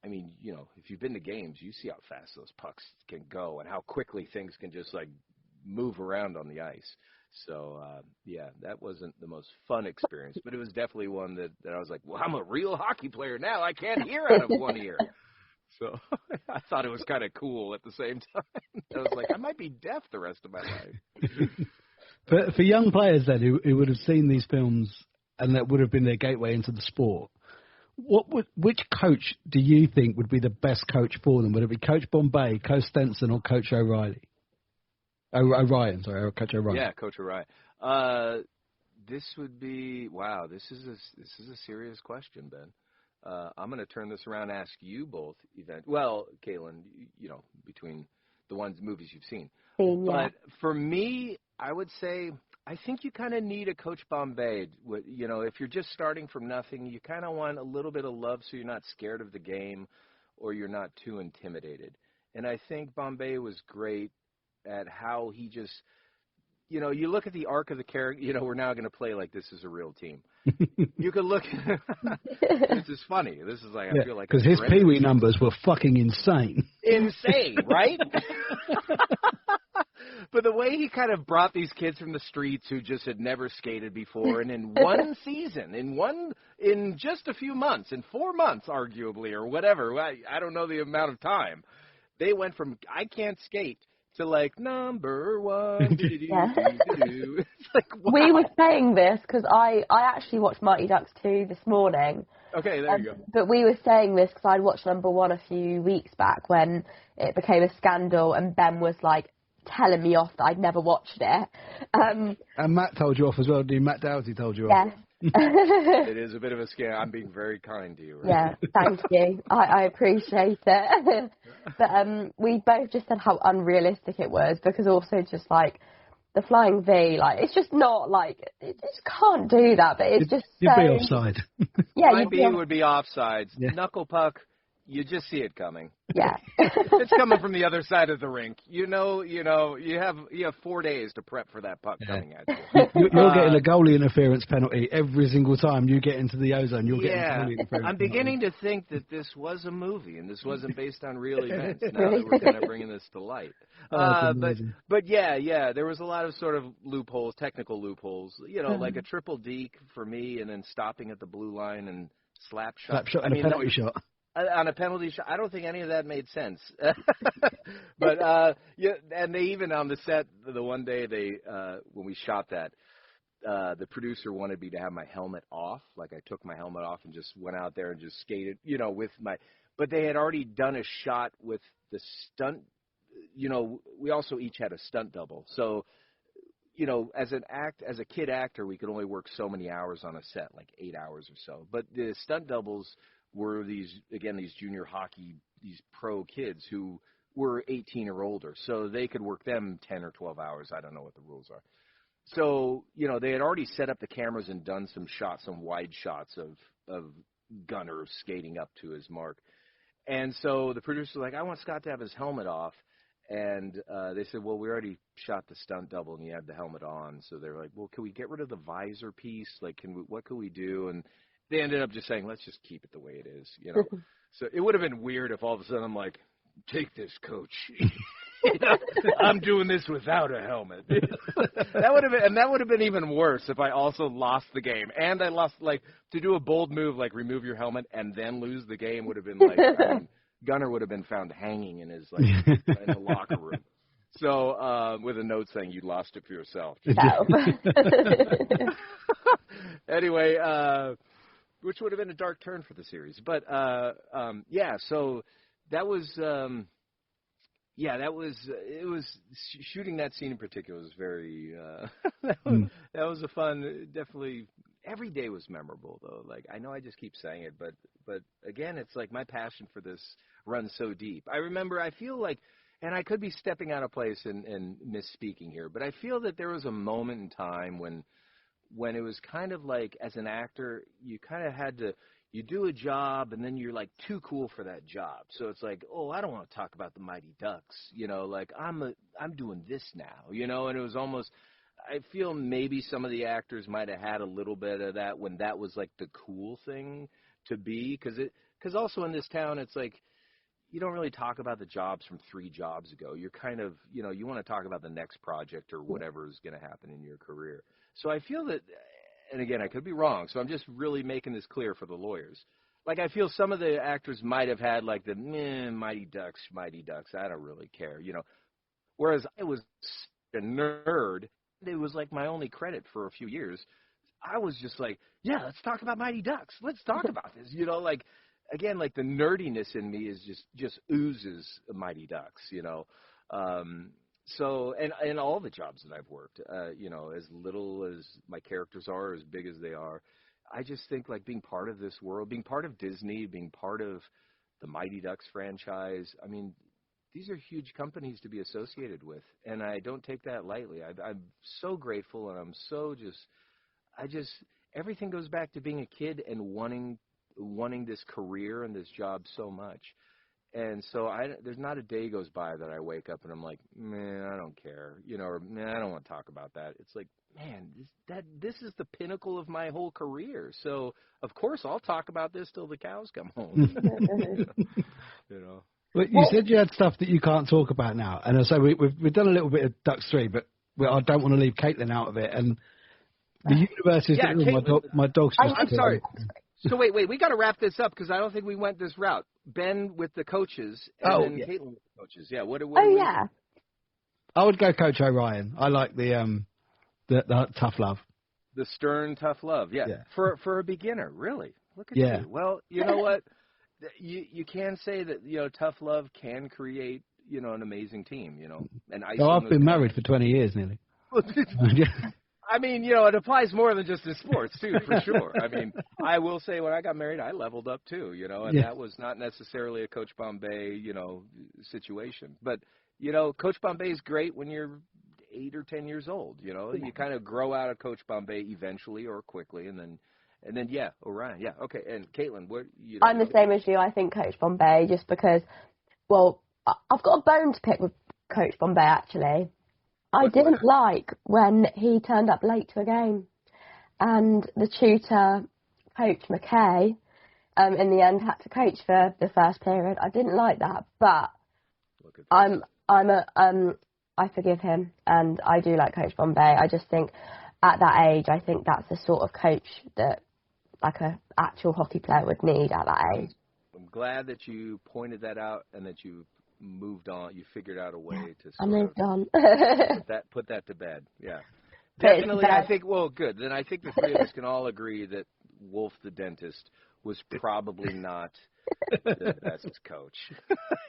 Speaker 6: If you've been to games, you see how fast those pucks can go and how quickly things can just like move around on the ice. So yeah, that wasn't the most fun experience, but it was definitely one that I was like, well, I'm a real hockey player now. I can't hear out of one ear. So I thought it was kind of cool at the same time. I was like, I might be deaf the rest of my life.
Speaker 4: But for young players then who would have seen these films and that would have been their gateway into the sport, which coach do you think would be the best coach for them? Would it be Coach Bombay, Coach Stenson, or Coach O'Reilly? Coach O'Reilly.
Speaker 6: Yeah, Coach O'Reilly. This would be, wow, this is a serious question, Ben. I'm going to turn this around and ask you both. Well, Katelin, between the movies you've seen.
Speaker 5: Yeah.
Speaker 6: But for me, I would say I think you kind of need a Coach Bombay. If you're just starting from nothing, you kind of want a little bit of love so you're not scared of the game or you're not too intimidated. And I think Bombay was great at how he just, you look at the arc of the character, we're now going to play like this is a real team. You could look, this is funny. This is like, I feel like.
Speaker 4: Because his Pee-wee numbers were fucking insane.
Speaker 6: Insane, right? But the way he kind of brought these kids from the streets who just had never skated before, and in one season, in just a few months, in 4 months, arguably, or whatever, I don't know the amount of time, they went from, I can't skate, to like number one. It's like, wow.
Speaker 5: We were saying this because I actually watched Mighty Ducks 2 this morning.
Speaker 6: Okay, there you go.
Speaker 5: But we were saying this because I'd watched number one a few weeks back when it became a scandal, and Ben was like telling me off that I'd never watched it.
Speaker 4: And Matt told you off as well, didn't Matt Doughty told you off?
Speaker 5: Yes.
Speaker 6: It is a bit of a scam. I'm being very kind to you. Right?
Speaker 5: Yeah, thank you. I appreciate it. But we both just said how unrealistic it was, because also just like the flying V, like it's just not like, it just can't do that. But it's just
Speaker 4: you'd be offside.
Speaker 5: Yeah,
Speaker 6: flying V would be offsides. Yeah. Knuckle puck, you just see it coming.
Speaker 5: Yeah.
Speaker 6: It's coming from the other side of the rink. You have 4 days to prep for that puck coming at you.
Speaker 4: You're getting a goalie interference penalty every single time you get into the ozone. You're getting a goalie interference
Speaker 6: I'm beginning to think that this was a movie and this wasn't based on real events. Now that we're kind of bringing this to light. But yeah, there was a lot of sort of loopholes, technical loopholes. Like a triple deke for me, and then stopping at the blue line and slap shot.
Speaker 4: Slap shot and a penalty shot.
Speaker 6: On a penalty shot, I don't think any of that made sense. But and they even on the set the one day when we shot that, the producer wanted me to have my helmet off. Like I took my helmet off and just went out there and just skated, with my. But they had already done a shot with the stunt. We also each had a stunt double. So, as a kid actor, we could only work so many hours on a set, like 8 hours or so. But the stunt doubles were these junior hockey, these pro kids who were 18 or older. So they could work them 10 or 12 hours. I don't know what the rules are. So, they had already set up the cameras and done some wide shots of Gunnar skating up to his mark. And so the producer was like, I want Scott to have his helmet off. And they said, well, we already shot the stunt double and he had the helmet on. So they were like, well, can we get rid of the visor piece? Like, what can we do? And they ended up just saying, let's just keep it the way it is, So it would have been weird if all of a sudden I'm like, take this, coach. I'm doing this without a helmet. that would have been even worse if I also lost the game. And I lost, like, to do a bold move, like remove your helmet and then lose the game would have been like, Gunnar would have been found hanging in his, like, in the locker room. So, with a note saying you lost it for yourself. Anyway, which would have been a dark turn for the series. But, so that was, it was shooting that scene in particular was very, that was a fun, definitely, every day was memorable though. Like, I know I just keep saying it, but again, it's like my passion for this runs so deep. I feel like, and I could be stepping out of place and misspeaking here, but I feel that there was a moment in time when it was kind of like, as an actor, you kind of had to, you do a job and then you're like too cool for that job. So it's like, oh, I don't want to talk about the Mighty Ducks, like I'm doing this now, and it was almost, I feel maybe some of the actors might have had a little bit of that when that was like the cool thing to be, because also in this town, it's like, you don't really talk about the jobs from 3 jobs ago. You're kind of, you want to talk about the next project or whatever is going to happen in your career. So I feel that, and again, I could be wrong, so I'm just really making this clear for the lawyers. Like, I feel some of the actors might have had, like, the, Mighty Ducks, I don't really care, Whereas I was a nerd. It was, like, my only credit for a few years. I was just like, yeah, let's talk about Mighty Ducks. Let's talk about this, like, again, like, the nerdiness in me is just oozes Mighty Ducks, So, and all the jobs that I've worked, as little as my characters are, as big as they are, I just think, like, being part of this world, being part of Disney, being part of the Mighty Ducks franchise, I mean, these are huge companies to be associated with, and I don't take that lightly. I'm so grateful, and I'm so everything goes back to being a kid and wanting this career and this job so much. And so there's not a day goes by that I wake up and I'm like, man, I don't care, or man, I don't want to talk about that. It's like, man, this is the pinnacle of my whole career. So of course I'll talk about this till the cows come home.
Speaker 4: But you said you had stuff that you can't talk about now, and so we've done a little bit of Ducks 3, but I don't want to leave Katelin out of it. And the universe is my dog's just.
Speaker 6: I'm sorry. So wait, we got to wrap this up because I don't think we went this route. Ben with the coaches and then Katelin with the coaches. Yeah. What
Speaker 4: I would go Coach O'Ryan. I like the tough love.
Speaker 6: The stern, tough love. Yeah. For a beginner, really. Look at you. Well, you know what? You can say that tough love can create an amazing team. And
Speaker 4: I've been married for 20 years nearly.
Speaker 6: I mean, it applies more than just in sports, too, for sure. I mean, I will say when I got married, I leveled up, too, and that was not necessarily a Coach Bombay, situation. But, Coach Bombay is great when you're 8 or 10 years old, You kind of grow out of Coach Bombay eventually or quickly, and then Orion. Yeah, okay. And Katelin, what?
Speaker 5: I'm the same as you. I think Coach Bombay, just because, well, I've got a bone to pick with Coach Bombay, actually. I didn't like when he turned up late to a game, and the tutor, Coach McKay, in the end had to coach for the first period. I didn't like that, but I forgive him, and I do like Coach Bombay. I just think at that age, I think that's the sort of coach that like a actual hockey player would need at that age.
Speaker 6: I'm glad that you pointed that out and that you moved on. You figured out a way to
Speaker 5: I moved on.
Speaker 6: put that to bed. Yeah. Definitely, I think, well, good. Then I think the three of us can all agree that Wolf the dentist was probably not the best coach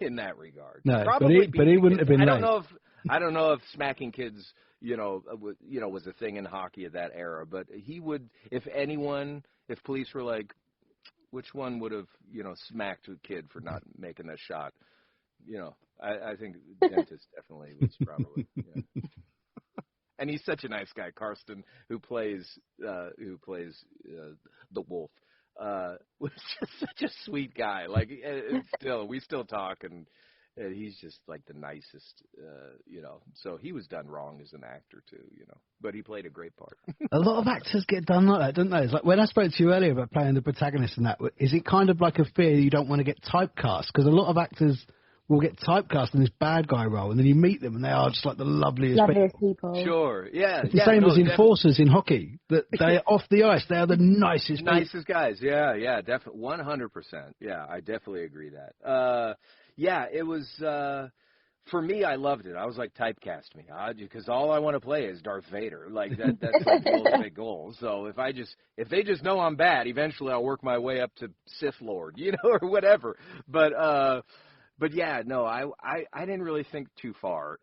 Speaker 6: in that regard.
Speaker 4: No, but he wouldn't have been.
Speaker 6: I don't know if smacking kids, was a thing in hockey at that era. But he would, if police were like, which one would have, smacked a kid for not making a shot? I think the dentist definitely was probably. Yeah. And he's such a nice guy, Karsten, who plays the Wolf. Was just such a sweet guy. Like, we still talk, and he's just like the nicest, So he was done wrong as an actor too, But he played a great part.
Speaker 4: A lot of actors get done like that, don't they? It's like when I spoke to you earlier about playing the protagonist and that. Is it kind of like a fear you don't want to get typecast? Because a lot of actors will get typecast in this bad guy role, and then you meet them, and they are just like the loveliest
Speaker 5: people.
Speaker 6: Sure, yeah.
Speaker 4: It's the same as enforcers in hockey. That they're off the ice, they are the nicest
Speaker 6: guys. Yeah, definitely, 100%. Yeah, I definitely agree that. Yeah, it was. For me, I loved it. I was like, typecast me, because all I want to play is Darth Vader. Like that's like the ultimate goal. So if they just know I'm bad, eventually I'll work my way up to Sith Lord, or whatever. But yeah, no, I didn't really think too far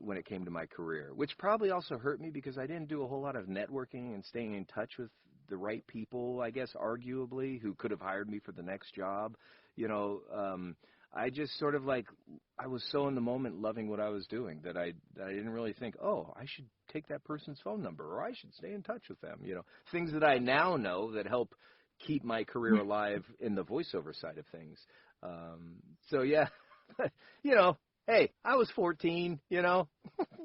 Speaker 6: when it came to my career, which probably also hurt me because I didn't do a whole lot of networking and staying in touch with the right people, I guess, arguably, who could have hired me for the next job. I just sort of I was so in the moment loving what I was doing that I didn't really think, I should take that person's phone number or I should stay in touch with them. Things that I now know that help keep my career alive in the voiceover side of things. So yeah, hey, I was 14,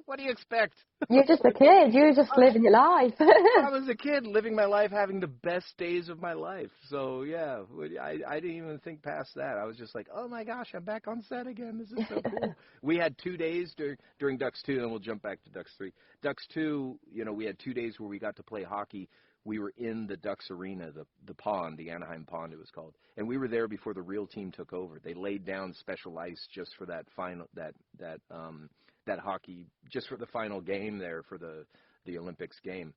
Speaker 6: what do you expect?
Speaker 5: You're just a kid. You're just living your life.
Speaker 6: I was a kid living my life, having the best days of my life. So yeah, I didn't even think past that. I was just like, oh my gosh, I'm back on set again. This is so cool. We had 2 days during Ducks 2, and we'll jump back to Ducks 3. Ducks 2, we had 2 days where we got to play hockey. We were in the Ducks arena, the pond, the Anaheim pond it was called, and we were there before the real team took over. They laid down special ice just for that final that hockey, just for the final game there for the Olympics game,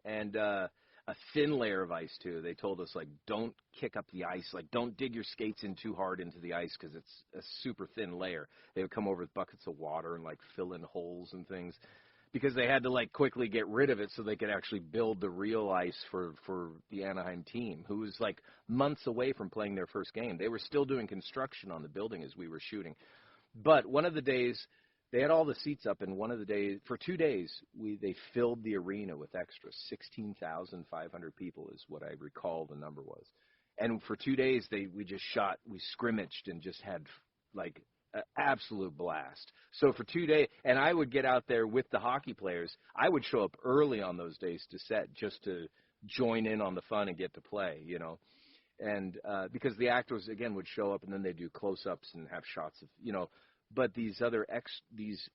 Speaker 6: and a thin layer of ice too. They told us don't kick up the ice, don't dig your skates in too hard into the ice because it's a super thin layer. They would come over with buckets of water and fill in holes and things, because they had to quickly get rid of it so they could actually build the real ice for the Anaheim team, who was months away from playing their first game. They were still doing construction on the building as we were shooting. But one of the days, they had all the seats up, and one of the days, for 2 days, they filled the arena with extras. 16,500 people is what I recall the number was. And for 2 days, we scrimmaged and just had an absolute blast. So for 2 days, and I would get out there with the hockey players. I would show up early on those days to set just to join in on the fun and get to play, and because the actors again would show up and then they'd do close-ups and have shots of, but these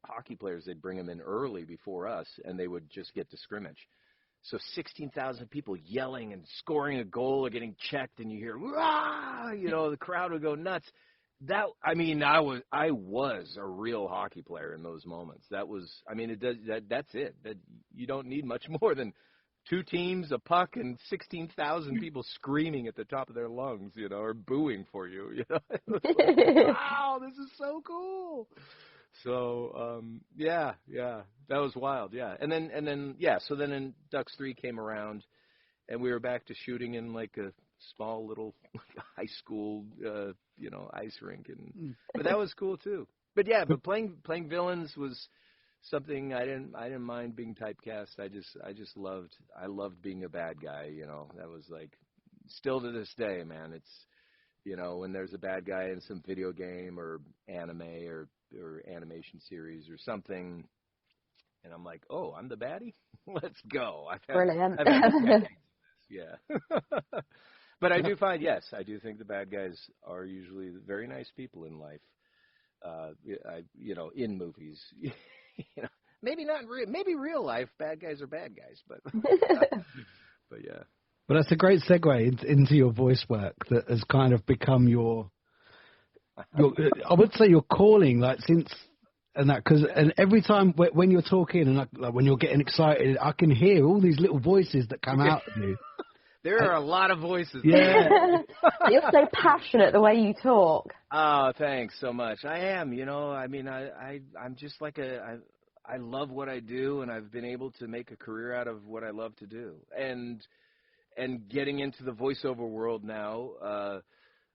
Speaker 6: hockey players, they'd bring them in early before us, and they would just get to scrimmage. So 16,000 people yelling and scoring a goal or getting checked, and you hear, "Rah!" The crowd would go nuts. I was a real hockey player in those moments. That's it. You don't need much more than 2 teams, a puck, and 16,000 people screaming at the top of their lungs, or booing for you, It was wow, this is so cool. So, yeah, that was wild, yeah. And then, so then in Ducks 3 came around, and we were back to shooting in a small little high school, ice rink, but that was cool too. But yeah, playing villains was something I didn't mind being typecast. I loved being a bad guy. That was still to this day, man. It's when there's a bad guy in some video game or anime or animation series or something, and I'm like, oh, I'm the baddie. Let's go.
Speaker 5: Brilliant.
Speaker 6: I've had yeah. But I do think the bad guys are usually very nice people in life. In movies, maybe not maybe real life, bad guys are bad guys, but but yeah.
Speaker 4: But that's a great segue into your voice work that has kind of become your I would say your calling, since and that, and every time when you're talking and when you're getting excited, I can hear all these little voices that come out of you.
Speaker 6: There are a lot of voices.
Speaker 4: Yeah.
Speaker 5: You're so passionate the way you talk.
Speaker 6: Oh, thanks so much. I am, I'm just I love what I do, and I've been able to make a career out of what I love to do. And getting into the voiceover world now,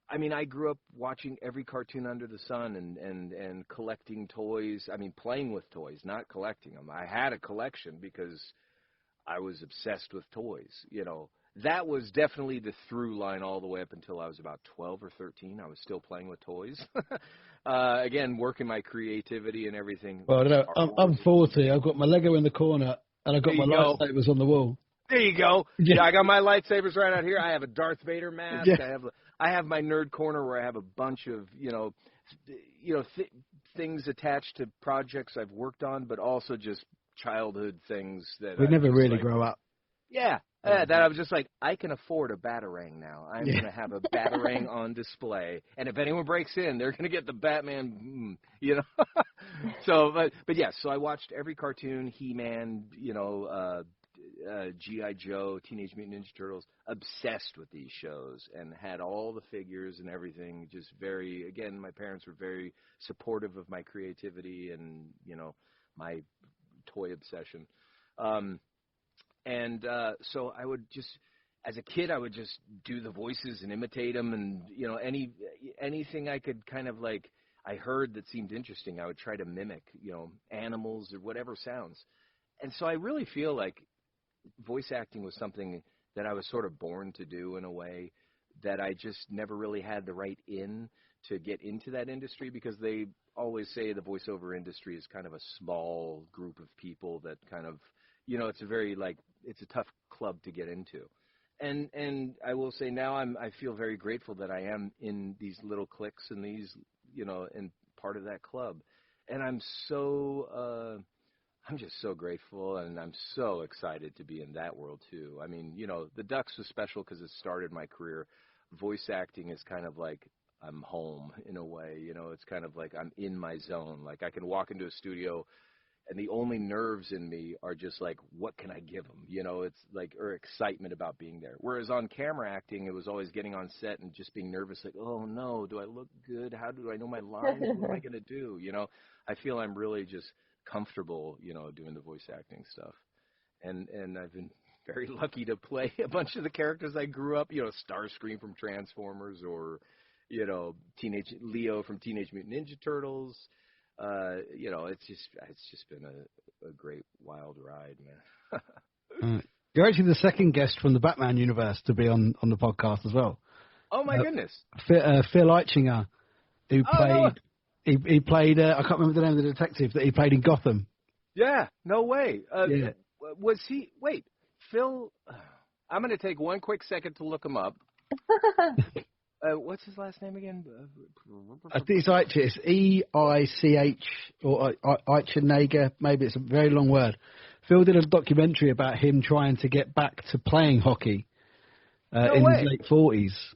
Speaker 6: I grew up watching every cartoon under the sun and collecting toys. Playing with toys, not collecting them. I had a collection because I was obsessed with toys, That was definitely the through line all the way up until I was about 12 or 13. I was still playing with toys. Again, working my creativity and everything.
Speaker 4: Well, no, I'm 40. I've got my Lego in the corner, and I've got my lightsabers on the wall.
Speaker 6: There you go. Yeah, I got my lightsabers right out here. I have a Darth Vader mask. Yeah. I have my nerd corner where I have a bunch of, things attached to projects I've worked on, but also just childhood things that
Speaker 4: we never really grow up.
Speaker 6: Yeah. That I was just like, I can afford a Batarang now. I'm going to have a Batarang on display. And if anyone breaks in, they're going to get the Batman, So, but yes, so I watched every cartoon, He-Man, G.I. Joe, Teenage Mutant Ninja Turtles, obsessed with these shows and had all the figures and everything. Just again, my parents were very supportive of my creativity and, my toy obsession. So I would just, as a kid, I would just do the voices and imitate them, and anything I could kind of like I heard that seemed interesting, I would try to mimic, animals or whatever sounds. And so I really feel like voice acting was something that I was sort of born to do in a way that I just never really had the right in to get into that industry, because they always say the voiceover industry is kind of a small group of people that kind of, it's a very it's a tough club to get into. And I will say now I feel very grateful that I am in these little cliques and these, and part of that club. And I'm just so grateful, and I'm so excited to be in that world too. I mean, the Ducks was special because it started my career. Voice acting is kind of like I'm home in a way, it's kind of like I'm in my zone. Like I can walk into a studio and the only nerves in me are just like, what can I give them? It's like, or excitement about being there. Whereas on camera acting, it was always getting on set and just being nervous, like, oh no, do I look good? How do I know my lines? What am I going to do? I feel I'm really just comfortable, doing the voice acting stuff. And I've been very lucky to play a bunch of the characters I grew up, Starscream from Transformers, or, Leo from Teenage Mutant Ninja Turtles. It's just been a great wild ride, man.
Speaker 4: You're actually the second guest from the Batman universe to be on the podcast as well.
Speaker 6: Oh my goodness!
Speaker 4: Phil Eichinger, who played he played I can't remember the name of the detective that he played in Gotham.
Speaker 6: Yeah, no way.
Speaker 4: Yeah.
Speaker 6: Was he? Wait, Phil. I'm going to take one quick second to look him up. What's his last name again?
Speaker 4: I think it's Eicher. It's E-I-C-H or Eichinger. Maybe it's a very long word. Phil did a documentary about him trying to get back to playing hockey in his late 40s.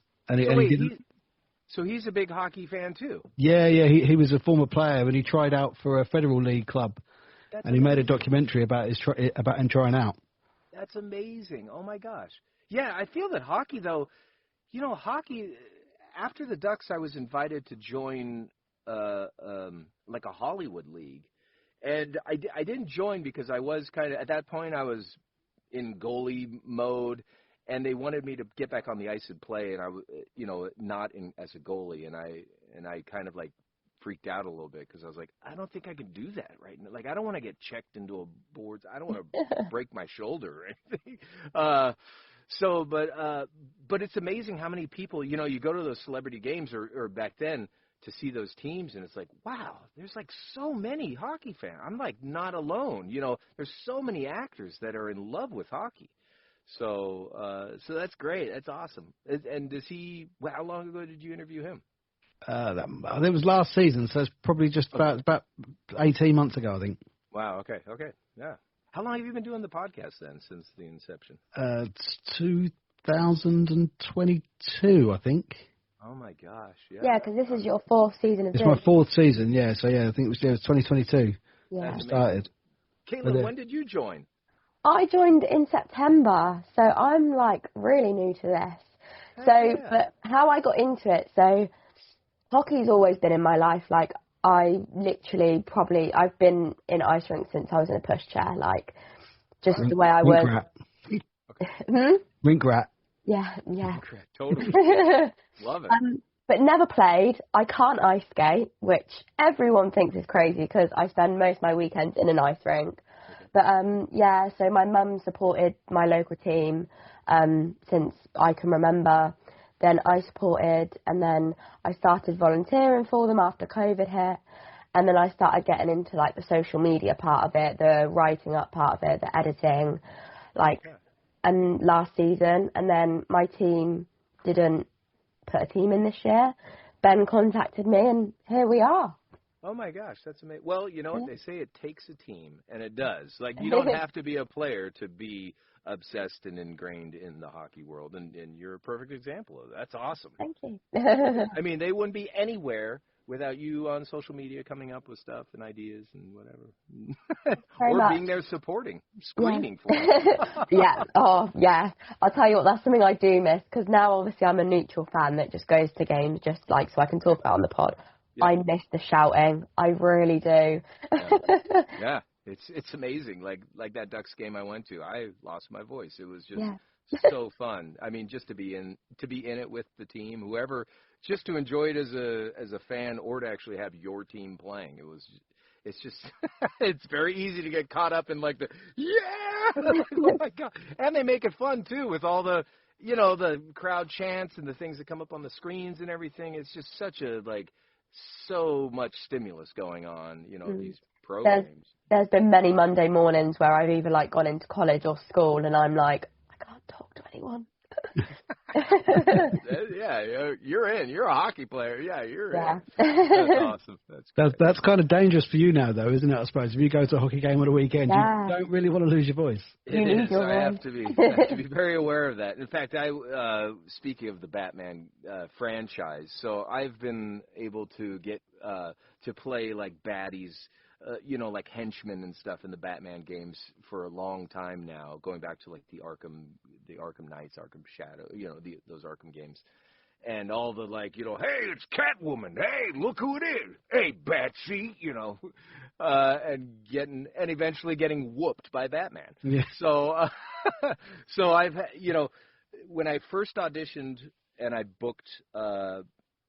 Speaker 6: So he's a big hockey fan too?
Speaker 4: Yeah. He was a former player, and he tried out for a Federal League club. That's amazing. He made a documentary about him trying out.
Speaker 6: That's amazing. Oh, my gosh. Yeah, I feel that hockey, though, hockey, after the Ducks, I was invited to join like a Hollywood league. And I didn't join because I was kind of, at that point, I was in goalie mode, and they wanted me to get back on the ice and play, and I, not as a goalie. And I kind of like freaked out a little bit because I was like, I don't think I can do that right now. Like, I don't want to get checked into a boards. I don't want to break my shoulder or anything. But it's amazing how many people, you go to those celebrity games or back then to see those teams, and it's like, wow, there's like so many hockey fans. I'm like not alone. There's so many actors that are in love with hockey. So that's great. That's awesome. And how long ago did you interview him?
Speaker 4: It was last season, so it's probably just about 18 months ago, I think.
Speaker 6: Wow. Okay. Yeah. How long have you been doing the podcast then, since the inception?
Speaker 4: It's 2022, I think.
Speaker 6: Oh my gosh! Yeah.
Speaker 5: Yeah, because this is your fourth season of
Speaker 4: It's my fourth season, yeah. So yeah, I think it was 2022.
Speaker 5: Yeah.
Speaker 4: Started.
Speaker 6: Katelin, when did you join?
Speaker 5: I joined in September, so I'm like really new to this. But how I got into it, so hockey's always been in my life. Like, I literally I've been in ice rink since I was in a pushchair, like, just the way I was.
Speaker 4: Rink rat.
Speaker 5: Yeah.
Speaker 6: Rink rat, totally. Love it.
Speaker 5: But never played. I can't ice skate, which everyone thinks is crazy because I spend most of my weekends in an ice rink. But, so my mum supported my local team since I can remember. Then I supported, and then I started volunteering for them after COVID hit. And then I started getting into, like, the social media part of it, the writing up part of it, the editing, and last season. And then my team didn't put a team in this year Ben contacted me, and here we are.
Speaker 6: Oh, my gosh, that's amazing. Well, you know what? They say it takes a team, and it does. Like, you don't have to be a player to be obsessed and ingrained in the hockey world, and you're a perfect example of that. That's awesome.
Speaker 5: Thank you.
Speaker 6: I mean, they wouldn't be anywhere without you on social media coming up with stuff and ideas and whatever. Or being there supporting, screaming for them.
Speaker 5: Yeah. Oh, yeah. I'll tell you what, that's something I do miss, because now obviously I'm a neutral fan that just goes to games just like so I can talk about it on the pod. Yeah. I miss the shouting. I really do.
Speaker 6: Yeah. It's amazing. Like that Ducks game I went to, I lost my voice. It was just so fun. I mean, just to be in it with the team, whoever, just to enjoy it as a fan, or to actually have your team playing. It's just it's very easy to get caught up in like the oh my god, and they make it fun too with all the the crowd chants and the things that come up on the screens and everything. It's just such a so much stimulus going on. These pro games.
Speaker 5: There's been many Monday mornings where I've either gone into college or school, and I'm like, I can't talk to anyone.
Speaker 6: Yeah, you're in. You're a hockey player. Yeah, you're in. That's awesome.
Speaker 4: That's kind of dangerous for you now, though, isn't it? I suppose if you go to a hockey game on a weekend, you don't really want to lose your voice.
Speaker 6: It is. I have to be very aware of that. In fact, speaking of the Batman franchise, so I've been able to get to play like baddies. Like henchmen and stuff in the Batman games for a long time now, going back to like the Arkham Knights, Arkham Shadow, those Arkham games, and all the hey, it's Catwoman, hey, look who it is, hey, Batsy, and eventually getting whooped by Batman.
Speaker 4: Yeah.
Speaker 6: So, so I've when I first auditioned and I booked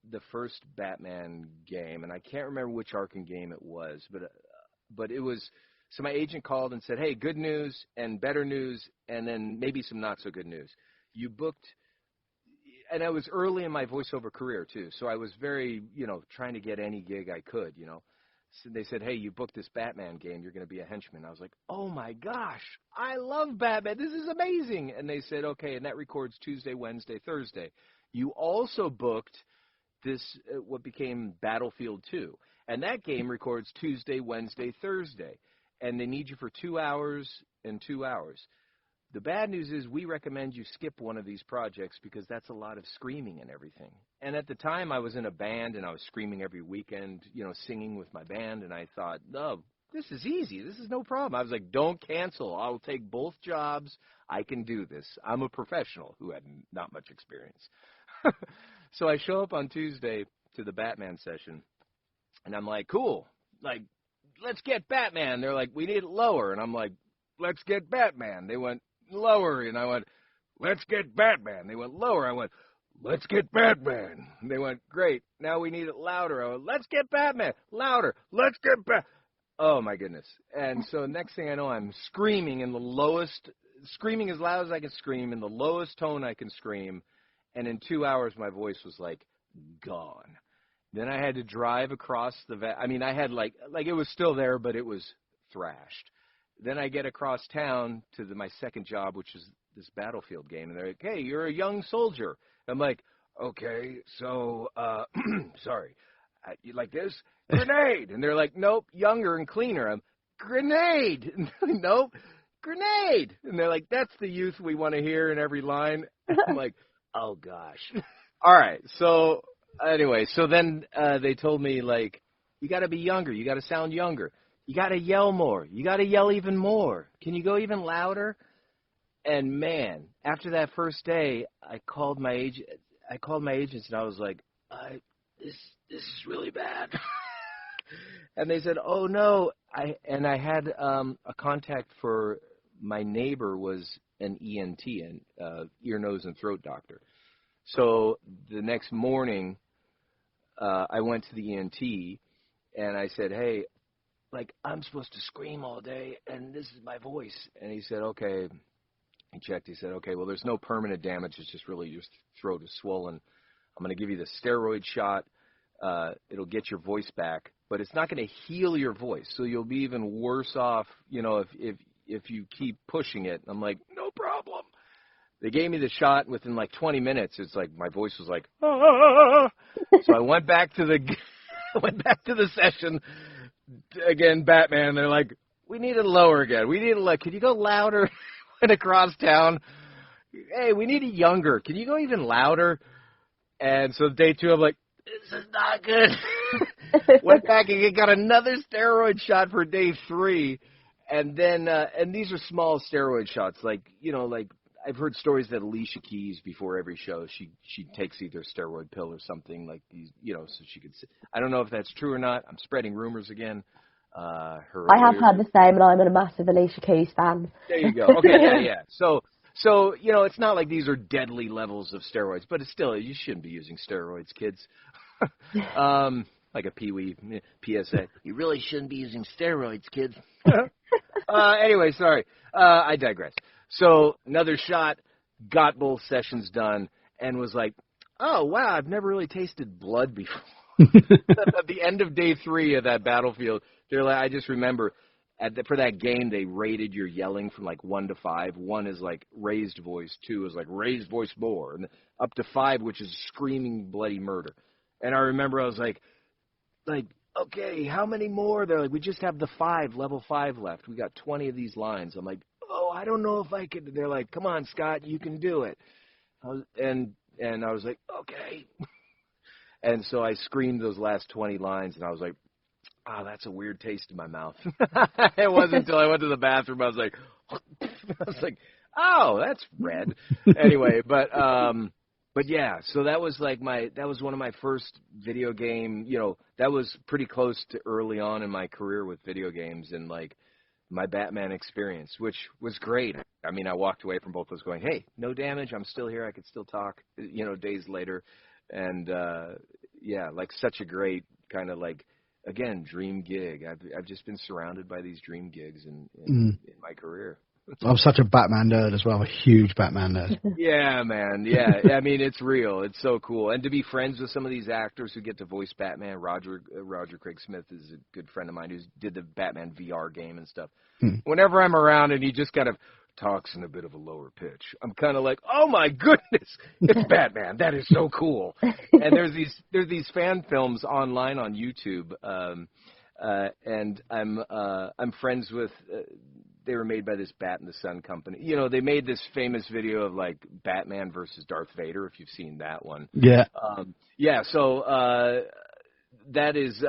Speaker 6: the first Batman game, and I can't remember which Arkham game it was, but it was, so my agent called and said, hey, good news and better news, and then maybe some not so good news. You booked, and I was early in my voiceover career too, so I was very, trying to get any gig I could, So they said, hey, you booked this Batman game, you're going to be a henchman. I was like, oh my gosh, I love Batman, this is amazing. And they said, okay, and that records Tuesday, Wednesday, Thursday. You also booked this what became Battlefield 2, and that game records Tuesday, Wednesday, Thursday, and they need you for 2 hours and 2 hours. The bad news is we recommend you skip one of these projects because that's a lot of screaming and everything. And at the time I was in a band and I was screaming every weekend, singing with my band, and I thought, no, this is easy, this is no problem. I was like, don't cancel, I'll take both jobs, I can do this. I'm a professional who had not much experience. So I show up on Tuesday to the Batman session, and I'm like, cool, let's get Batman. They're like, we need it lower. And I'm like, let's get Batman. They went, lower. And I went, let's get Batman. They went, lower. I went, let's get Batman. And they went, great, now we need it louder. I went, let's get Batman. Louder. Let's get Batman. Oh, my goodness. And so next thing I know, I'm screaming as loud as I can scream, in the lowest tone I can scream. And in 2 hours, my voice was gone. Then I had to drive across I had it was still there, but it was thrashed. Then I get across town to my second job, which is this Battlefield game, and they're like, hey, you're a young soldier. I'm like, okay, so, sorry, you like this? Grenade! And they're like, nope, younger and cleaner. I'm, grenade! Nope, grenade! And they're like, that's the youth we want to hear in every line. I'm like, oh, gosh. All right. So anyway, so then they told me, you got to be younger. You got to sound younger. You got to yell more. You got to yell even more. Can you go even louder? And, man, after that first day, I called my agents, and I was like, this is really bad. And they said, oh, no. I had a contact for my neighbor was an ENT, an ear, nose, and throat doctor. So the next morning, I went to the ENT, and I said, hey, I'm supposed to scream all day, and this is my voice. And he said, okay. He checked. He said, okay, well, there's no permanent damage. It's just really your throat is swollen. I'm going to give you the steroid shot. It'll get your voice back, but it's not going to heal your voice. So you'll be even worse off, if you keep pushing it. I'm like, no problem. They gave me the shot. Within 20 minutes, it's my voice was So I went back to the session again. Batman. They're like, we need it lower again. We need it. Can you go louder? Went across town. Hey, we need it younger. Can you go even louder? And so day 2, I'm like, this is not good. Went back and got another steroid shot for day 3. And then, and these are small steroid shots. Like, I've heard stories that Alicia Keys, before every show, she takes either a steroid pill or something like these, so she could. I don't know if that's true or not. I'm spreading rumors again.
Speaker 5: I have heard the same, and I'm a massive Alicia Keys fan.
Speaker 6: There you go. Okay, yeah. So it's not like these are deadly levels of steroids, but it's still, you shouldn't be using steroids, kids. Like a Pee-wee PSA. You really shouldn't be using steroids, kids. Anyway, sorry. I digress. So another shot, got both sessions done, and was like, oh, wow, I've never really tasted blood before. At the end of day 3 of that battlefield, they're like, I just remember for that game, they rated your yelling from like 1 to 5. 1 is like raised voice, 2 is like raised voice more, and up to 5, which is screaming bloody murder. And I remember I was like, okay, how many more? They're like, we just have the 5, level 5 left. We got 20 of these lines. I'm like, oh, I don't know if I could. They're like, come on, Scott, you can do it. And I was like, okay. And so I screamed those last 20 lines, and I was like, oh, that's a weird taste in my mouth. It wasn't until I went to the bathroom, I was like, oh, that's red. Anyway, but yeah, so that was one of my first video game, that was pretty close to early on in my career with video games and like my Batman experience, which was great. I mean, I walked away from both those going, hey, no damage, I'm still here, I could still talk, days later. And yeah, like such a great kind of like, again, dream gig. I've just been surrounded by these dream gigs in my career.
Speaker 4: I'm such a Batman nerd as well. I'm a huge Batman nerd.
Speaker 6: Yeah, man. Yeah. I mean, it's real. It's so cool. And to be friends with some of these actors who get to voice Batman, Roger Craig Smith is a good friend of mine who did the Batman VR game and stuff. Whenever I'm around and he just kind of talks in a bit of a lower pitch, I'm kind of like, oh my goodness, it's Batman. That is so cool. And there's these fan films online on YouTube, and I'm friends with. They were made by this Bat in the Sun company. They made this famous video of like Batman versus Darth Vader. If you've seen that one,
Speaker 4: yeah,
Speaker 6: yeah. So that is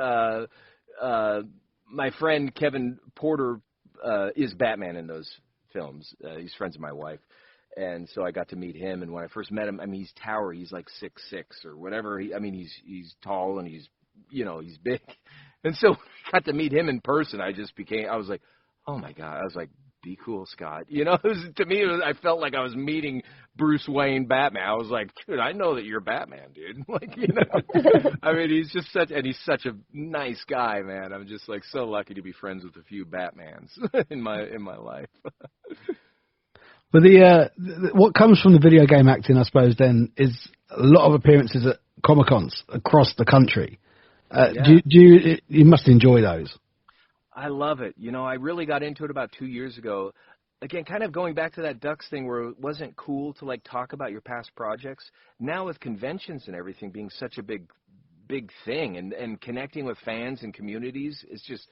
Speaker 6: my friend Kevin Porter is Batman in those films. He's friends with my wife, and so I got to meet him. And when I first met him, I mean, he's tower. He's like 6'6" or whatever. He's tall and he's big. And so I got to meet him in person. I was like, oh my God. I was like, be cool, Scott. To me, I felt like I was meeting Bruce Wayne Batman. I was like, dude, I know that you're Batman, dude. I mean, he's such a nice guy, man. I'm just like so lucky to be friends with a few Batmans in my life.
Speaker 4: But what comes from the video game acting, I suppose, then, is a lot of appearances at Comic-Cons across the country. Yeah. You must enjoy those.
Speaker 6: I love it. I really got into it about 2 years ago. Again, kind of going back to that Ducks thing where it wasn't cool to like talk about your past projects. Now with conventions and everything being such a big thing and connecting with fans and communities, it's just,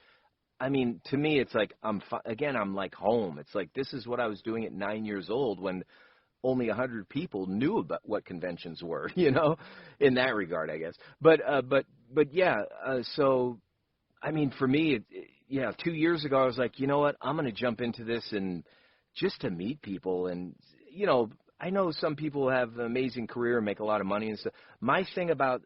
Speaker 6: I mean, to me, it's like I'm like home. It's like this is what I was doing at 9 years old when only 100 people knew about what conventions were, in that regard, I guess. But yeah, so, I mean, for me, 2 years ago, I was like, you know what, I'm going to jump into this and just to meet people. And, I know some people have an amazing career and make a lot of money and stuff. My thing about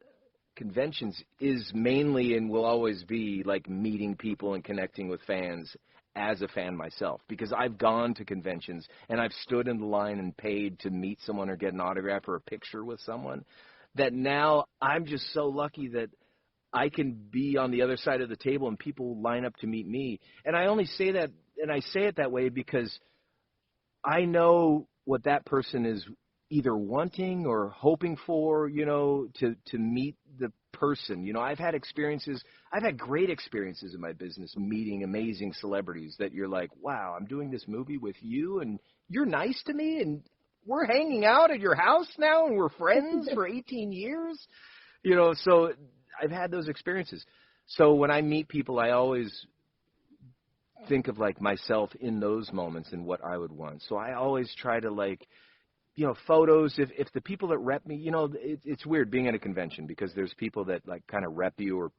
Speaker 6: conventions is mainly and will always be like meeting people and connecting with fans as a fan myself, because I've gone to conventions and I've stood in the line and paid to meet someone or get an autograph or a picture with someone, that now I'm just so lucky that I can be on the other side of the table and people line up to meet me. And I only say that, and I say it that way because I know what that person is either wanting or hoping for, to meet the person. I've had great experiences in my business meeting amazing celebrities that you're like, wow, I'm doing this movie with you and you're nice to me and we're hanging out at your house now and we're friends for 18 years. So I've had those experiences. So when I meet people, I always think of like myself in those moments and what I would want. So I always try to like, photos. If the people that rep me, it's weird being at a convention because there's people that like kind of rep you, or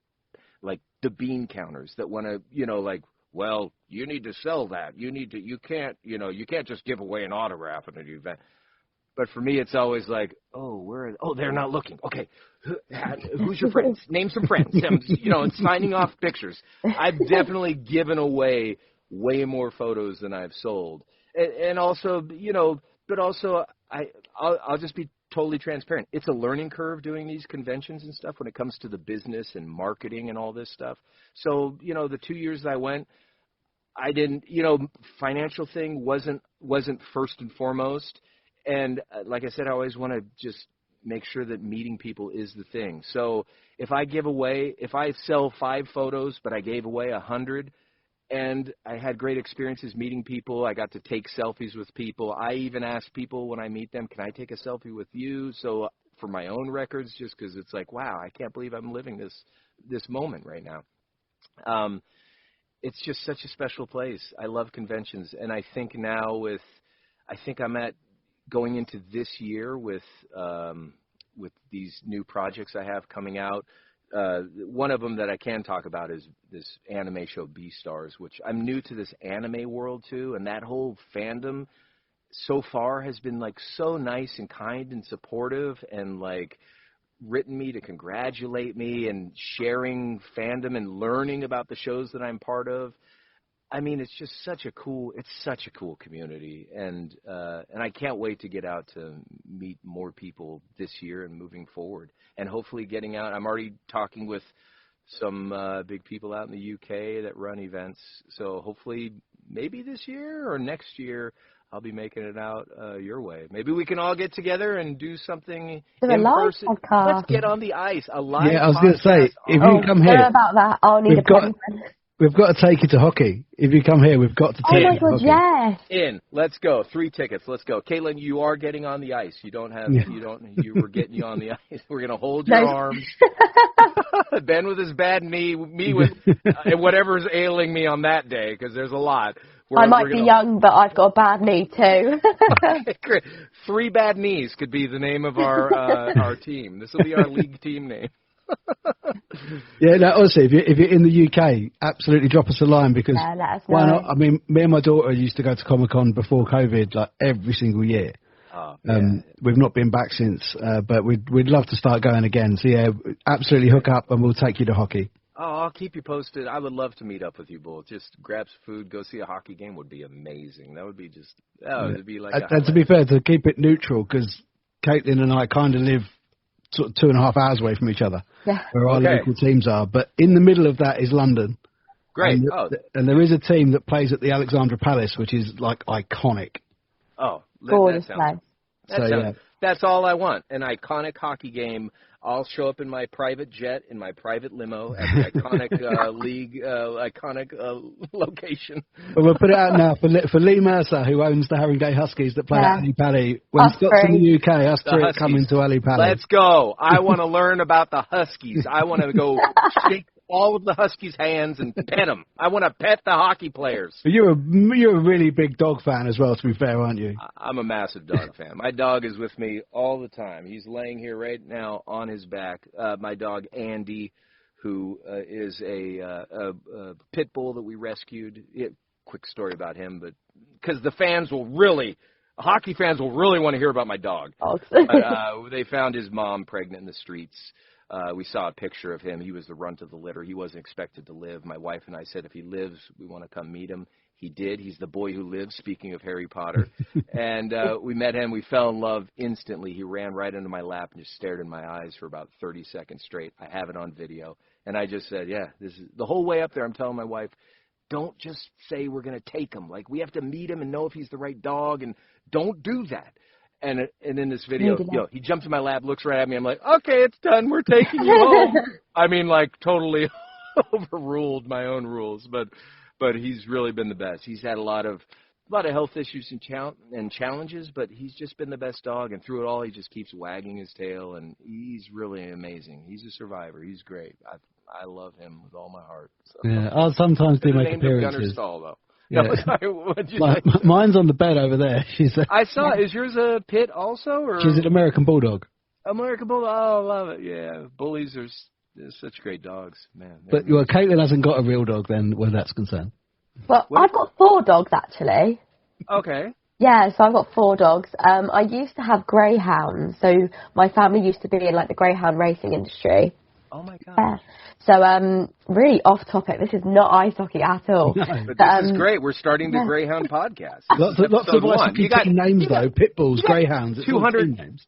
Speaker 6: like the bean counters that want to, like, well, you need to sell that. You can't just give away an autograph at an event. But for me, it's always like, they're not looking. Okay, who's your friends? Name some friends. And signing off pictures. I've definitely given away way more photos than I've sold. And also, but also I'll just be totally transparent. It's a learning curve doing these conventions and stuff when it comes to the business and marketing and all this stuff. So, the 2 years that I went, I didn't, financial thing wasn't first and foremost. And like I said, I always want to just make sure that meeting people is the thing. So if I sell 5 photos, but I gave away 100, and I had great experiences meeting people, I got to take selfies with people. I even ask people when I meet them, can I take a selfie with you? So for my own records, just because it's like, wow, I can't believe I'm living this moment right now. It's just such a special place. I love conventions. And I think now I'm at going into this year with these new projects I have coming out. One of them that I can talk about is this anime show Beastars, which I'm new to this anime world too, and that whole fandom so far has been like so nice and kind and supportive, and like written me to congratulate me and sharing fandom and learning about the shows that I'm part of. I mean, it's just such a cool community, and I can't wait to get out to meet more people this year and moving forward, and hopefully getting out. I'm already talking with some big people out in the UK that run events, so hopefully maybe this year or next year I'll be making it out your way. Maybe we can all get together and do something in person.
Speaker 5: Podcast.
Speaker 6: Let's get on the ice. A live
Speaker 4: I was going to say, if you come here,
Speaker 5: about that. I'll need
Speaker 4: we've got to take you to hockey. If you come here, we've got to take you to hockey.
Speaker 5: Yes.
Speaker 6: In. Let's go. 3 tickets. Let's go. Katelin, you are getting on the ice. We're getting you on the ice. We're going to hold your arms. Ben with his bad knee, me with whatever's ailing me on that day, because there's a lot.
Speaker 5: I might be young, but I've got a bad knee too.
Speaker 6: 3 bad knees could be the name of our team. This will be our league team name.
Speaker 4: Yeah, no, honestly, if you're in the UK, absolutely drop us a line, because
Speaker 5: let us know.
Speaker 4: why not? I mean, me and my daughter used to go to Comic-Con before COVID, like every single year. We've not been back since, but we'd love to start going again. So yeah, absolutely hook up and we'll take you to hockey.
Speaker 6: Oh, I'll keep you posted. I would love to meet up with you both. Just grab some food, go see a hockey game would be amazing. That would be it'd be like.
Speaker 4: And to be fair, to keep it neutral, because Katelin and I kind of live sort of 2.5 hours away from each other, where our local teams are. But in the middle of that is London.
Speaker 6: Great.
Speaker 4: And there is a team that plays at the Alexandra Palace, which is like iconic.
Speaker 6: Oh,
Speaker 5: gorgeous
Speaker 6: place.
Speaker 4: So
Speaker 6: that's all I want. An iconic hockey game. I'll show up in my private jet, in my private limo at the iconic league, location.
Speaker 4: Well, we'll put it out now for Lee Mercer, who owns the Haringey Huskies that play at Ali Pally. When Scott's in the UK, us three are coming to Ali Pally.
Speaker 6: Let's go. I want to learn about the Huskies. I want to go shake all of the Huskies' hands and pet them. I want to pet the hockey players.
Speaker 4: You're a really big dog fan as well, to be fair, aren't you?
Speaker 6: I'm a massive dog fan. My dog is with me all the time. He's laying here right now on his back. My dog, Andy, who is a pit bull that we rescued. Quick story about him, but because the hockey fans will really want to hear about my dog. They found his mom pregnant in the streets. We saw a picture of him. He was the runt of the litter. He wasn't expected to live. My wife and I said, if he lives, we want to come meet him. He did. He's the boy who lives, speaking of Harry Potter. And we met him. We fell in love instantly. He ran right into my lap and just stared in my eyes for about 30 seconds straight. I have it on video. And I just said, this is the whole way up there. I'm telling my wife, don't just say we're going to take him. Like, we have to meet him and know if he's the right dog, and don't do that. And in this video, he jumps in my lap, looks right at me. I'm like, okay, it's done. We're taking you home. I mean, like, totally overruled my own rules, but he's really been the best. He's had a lot of a lot of health issues and challenges, but he's just been the best dog, and through it all, he just keeps wagging his tail, and he's really amazing. He's a survivor. He's great. I love him with all my heart. So.
Speaker 4: Yeah, I'll sometimes do make appearances.
Speaker 6: Gunnar Stahl, though.
Speaker 4: Yeah.
Speaker 6: No, sorry, what'd you say?
Speaker 4: Mine's on the bed over there.
Speaker 6: I saw. Is yours a pit also, or
Speaker 4: she's an American Bulldog?
Speaker 6: American Bulldog. Oh, I love it. Yeah, bullies are such great dogs, man.
Speaker 4: But Katelin hasn't got a real dog then, where that's concerned.
Speaker 5: Well, I've got 4 dogs actually.
Speaker 6: Okay.
Speaker 5: Yeah, so I've got 4 dogs. I used to have greyhounds, so my family used to be in like the greyhound racing industry.
Speaker 6: Oh my God.
Speaker 5: Yeah. So, really off topic. This is not ice hockey at all.
Speaker 6: No, but this is great. We're starting the Greyhound podcast.
Speaker 4: Lots of ice hockey team names though. Pitbulls, Greyhounds.
Speaker 6: 200 names.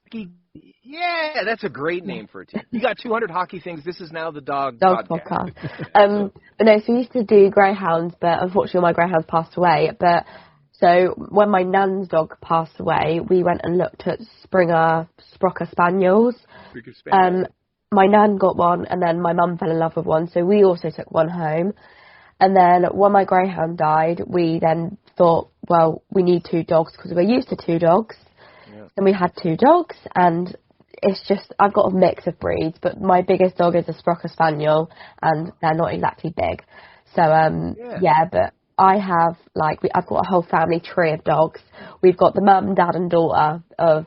Speaker 6: Yeah, that's a great name for a team. You got 200 hockey things. This is now the dog podcast.
Speaker 5: No, so we used to do greyhounds, but unfortunately my greyhounds passed away. But so when my nan's dog passed away, we went and looked at Sprocker Spaniels. My nan got one, and then my mum fell in love with one, so we also took one home. And then when my greyhound died, we then thought, well, we need 2 dogs because we're used to 2 dogs. Yeah. And we had 2 dogs, and it's just, I've got a mix of breeds, but my biggest dog is a Sprocker Spaniel, and they're not exactly big. So, but I have, I've got a whole family tree of dogs. We've got the mum, dad, and daughter of,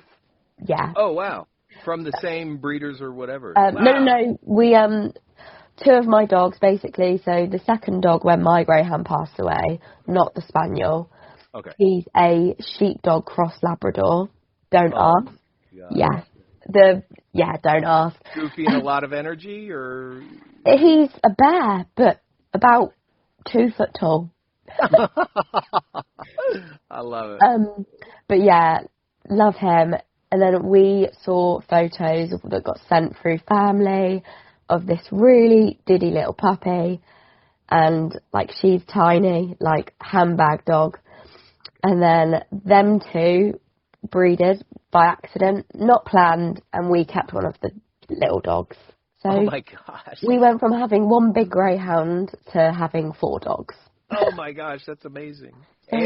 Speaker 6: Oh, wow. From the same breeders or whatever?
Speaker 5: Wow. No. We, 2 of my dogs, basically. So the second dog, when my greyhound passed away, not the Spaniel.
Speaker 6: Okay.
Speaker 5: He's a sheepdog cross Labrador. Don't ask.
Speaker 6: God.
Speaker 5: Yeah. Don't ask.
Speaker 6: Goofy and a lot of energy, or?
Speaker 5: He's a bear, but about 2 foot tall.
Speaker 6: I love it.
Speaker 5: But yeah, love him. And then we saw photos that got sent through family of this really diddy little puppy. And, she's tiny, handbag dog. And then them 2 breeded by accident, not planned, and we kept one of the little dogs. So
Speaker 6: oh, my gosh.
Speaker 5: We went from having 1 big greyhound to having 4 dogs.
Speaker 6: Oh, my gosh, that's amazing.
Speaker 5: So,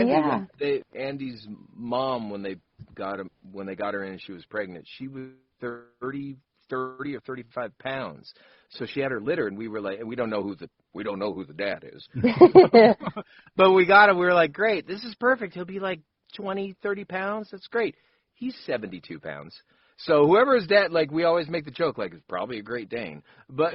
Speaker 6: Andy's mom, when they got her in and she was pregnant, she was 30 or 35 pounds. So she had her litter, and we were like, and we don't know who the dad is. But we got him. We were like, great, this is perfect. He'll be 20, 30 pounds. That's great. He's 72 pounds. So whoever his dad, we always make the joke, it's probably a Great Dane. But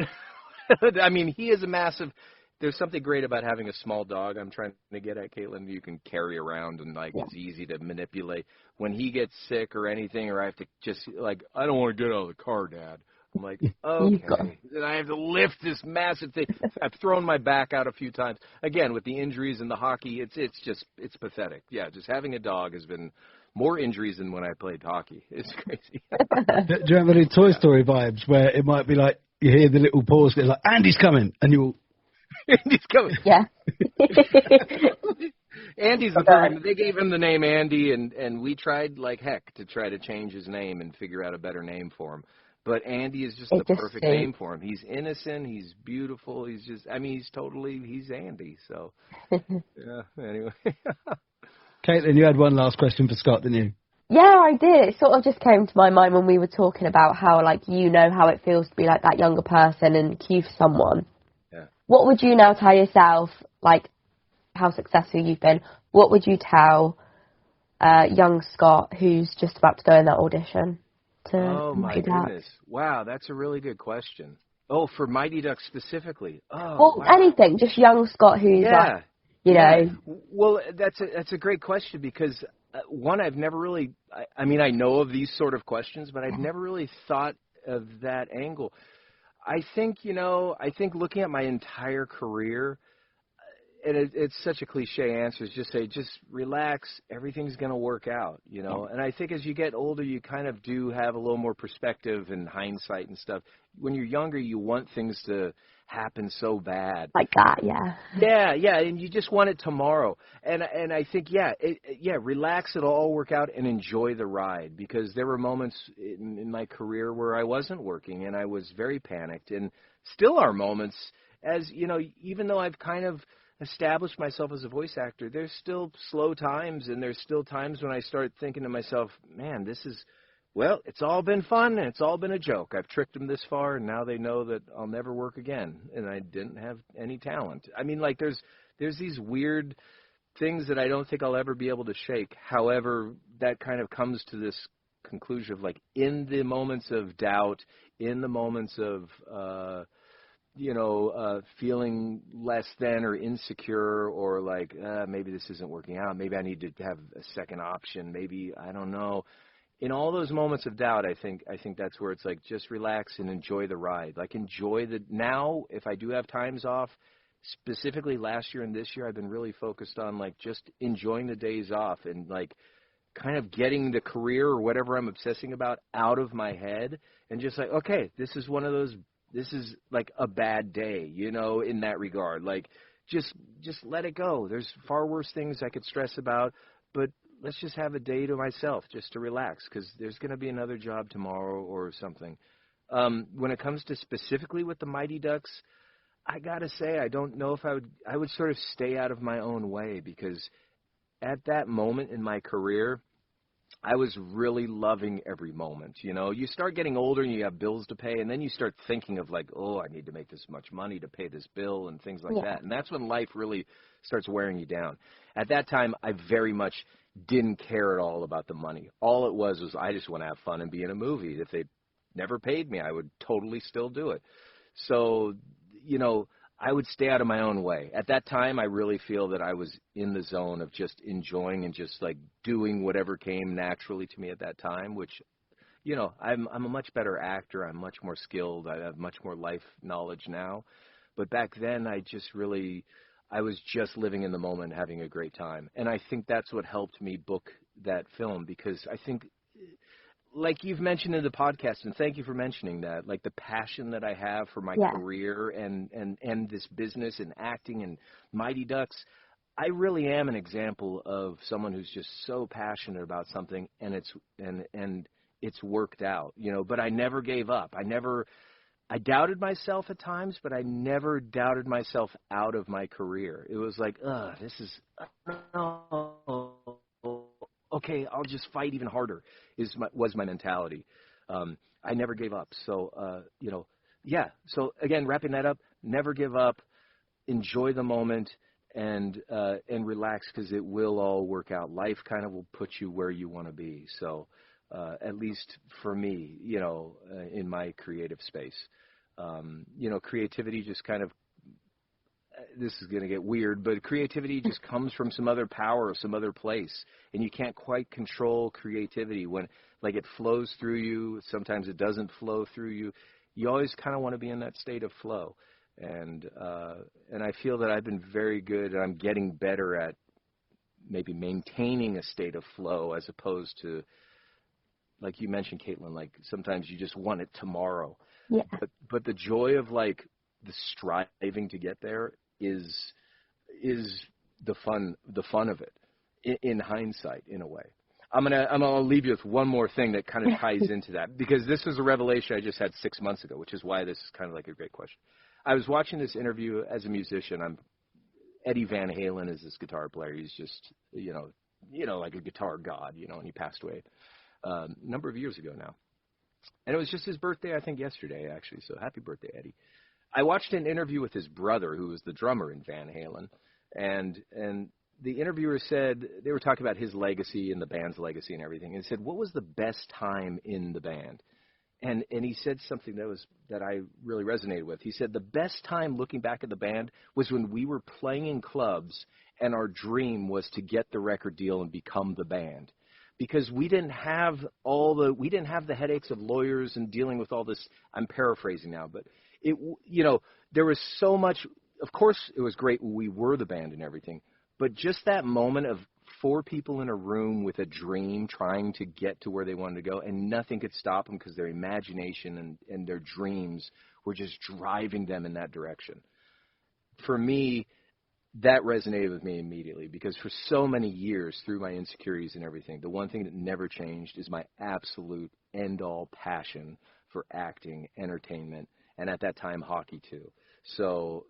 Speaker 6: I mean, he is a massive. There's something great about having a small dog. I'm trying to get at, Katelin. You can carry around, and it's easy to manipulate. When he gets sick or anything, or I have to just I don't want to get out of the car, Dad. I'm like, okay. And I have to lift this massive thing. I've thrown my back out a few times. Again, with the injuries and the hockey, it's pathetic. Yeah, just having a dog has been more injuries than when I played hockey. It's crazy.
Speaker 4: Do you have any Toy Story vibes where it might be you hear the little pause, it's Andy's coming, and you all...
Speaker 6: Andy's coming.
Speaker 5: Yeah.
Speaker 6: Andy's the perfect. They gave him the name Andy, and we tried heck to try to change his name and figure out a better name for him. But Andy is just the perfect name for him. He's innocent. He's beautiful. He's just, he's Andy. So, yeah, anyway.
Speaker 4: Katelin, you had one last question for Scott, didn't you?
Speaker 5: Yeah, I did. It sort of just came to my mind when we were talking about how, how it feels to be that younger person and queue for someone.
Speaker 6: Yeah.
Speaker 5: What would you now tell yourself, how successful you've been? What would you tell young Scott who's just about to go in that audition?
Speaker 6: Oh, my goodness. Wow, that's a really good question. Oh, for Mighty Ducks specifically. Oh,
Speaker 5: well,
Speaker 6: wow.
Speaker 5: Anything, just young Scott who's you know.
Speaker 6: Well, that's a great question because, one, I've never really, I know of these sort of questions, but I've never really thought of that angle. I think looking at my entire career, and it's such a cliche answer, is just relax, everything's going to work out, And I think as you get older, you kind of do have a little more perspective and hindsight and stuff. When you're younger, you want things to happen so bad.
Speaker 5: Like that, yeah.
Speaker 6: Yeah, and you just want it tomorrow. And I think, relax, it'll all work out, and enjoy the ride, because there were moments in my career where I wasn't working, and I was very panicked, and still are moments, as, even though I've kind of established myself as a voice actor, there's still slow times, and there's still times when I start thinking to myself, man, it's all been fun, and it's all been a joke. I've tricked them this far, and now they know that I'll never work again, and I didn't have any talent. I mean, like, there's these weird things that I don't think I'll ever be able to shake. However, that kind of comes to this conclusion of, like, in the moments of doubt, in the moments of, feeling less than or insecure, or like, maybe this isn't working out. Maybe I need to have a second option. Maybe, I don't know. In all those moments of doubt, I think that's where it's like, just relax and enjoy the ride. Like, enjoy now, if I do have times off, specifically last year and this year, I've been really focused on, like, just enjoying the days off and, like, kind of getting the career or whatever I'm obsessing about out of my head, and just like, okay, this is like a bad day, in that regard. Like, just let it go. There's far worse things I could stress about, but let's just have a day to myself just to relax, because there's going to be another job tomorrow or something. When it comes to specifically with the Mighty Ducks, I got to say, I don't know if I would sort of stay out of my own way, because at that moment in my career, I was really loving every moment. You start getting older and you have bills to pay, and then you start thinking of, like, I need to make this much money to pay this bill and things like that. And that's when life really starts wearing you down. At that time, I very much didn't care at all about the money. All it was I just want to have fun and be in a movie. If they never paid me, I would totally still do it. So, I would stay out of my own way. At that time, I really feel that I was in the zone of just enjoying and just, like, doing whatever came naturally to me at that time, which, I'm a much better actor. I'm much more skilled. I have much more life knowledge now. But back then, I was just living in the moment, having a great time. And I think that's what helped me book that film, because I think, like you've mentioned in the podcast, and thank you for mentioning that, like, the passion that I have for my career and this business and acting and Mighty Ducks, I really am an example of someone who's just so passionate about something, and it's worked out, but I never gave up. I doubted myself at times, but I never doubted myself out of my career. It was like, okay, I'll just fight even harder, was my mentality. I never gave up. So, So, again, wrapping that up, never give up, enjoy the moment, and relax, because it will all work out. Life kind of will put you where you want to be. So, at least for me, in my creative space, creativity just kind of, this is going to get weird, but creativity just comes from some other power or some other place, and you can't quite control creativity when, like, it flows through you. Sometimes it doesn't flow through you. You always kind of want to be in that state of flow, and I feel that I've been very good, and I'm getting better at maybe maintaining a state of flow, as opposed to, like you mentioned, Katelin, like, sometimes you just want it tomorrow.
Speaker 5: Yeah.
Speaker 6: But the joy of, like, the striving to get there is the fun of it, in hindsight, in a way. I'm gonna leave you with one more thing that kind of ties into that, because this was a revelation I just had 6 months ago, which is why this is kind of like a great question. I was watching this interview as a musician. Eddie Van Halen is this guitar player. He's just like a guitar god, and he passed away a number of years ago now. And it was just his birthday, I think, yesterday, actually. So happy birthday, Eddie. I watched an interview with his brother, who was the drummer in Van Halen, and the interviewer said, they were talking about his legacy and the band's legacy and everything, and he said, what was the best time in the band? And he said something that I really resonated with. He said, the best time, looking back at the band, was when we were playing in clubs, and our dream was to get the record deal and become the band. Because we didn't have the headaches of lawyers and dealing with all this. I'm paraphrasing now, but there was so much. Of course, it was great when we were the band and everything, but just that moment of 4 people in a room with a dream, trying to get to where they wanted to go, and nothing could stop them, because their imagination and their dreams were just driving them in that direction. For me, that resonated with me immediately, because for so many years, through my insecurities and everything, the one thing that never changed is my absolute end-all passion for acting, entertainment, and at that time, hockey too. So,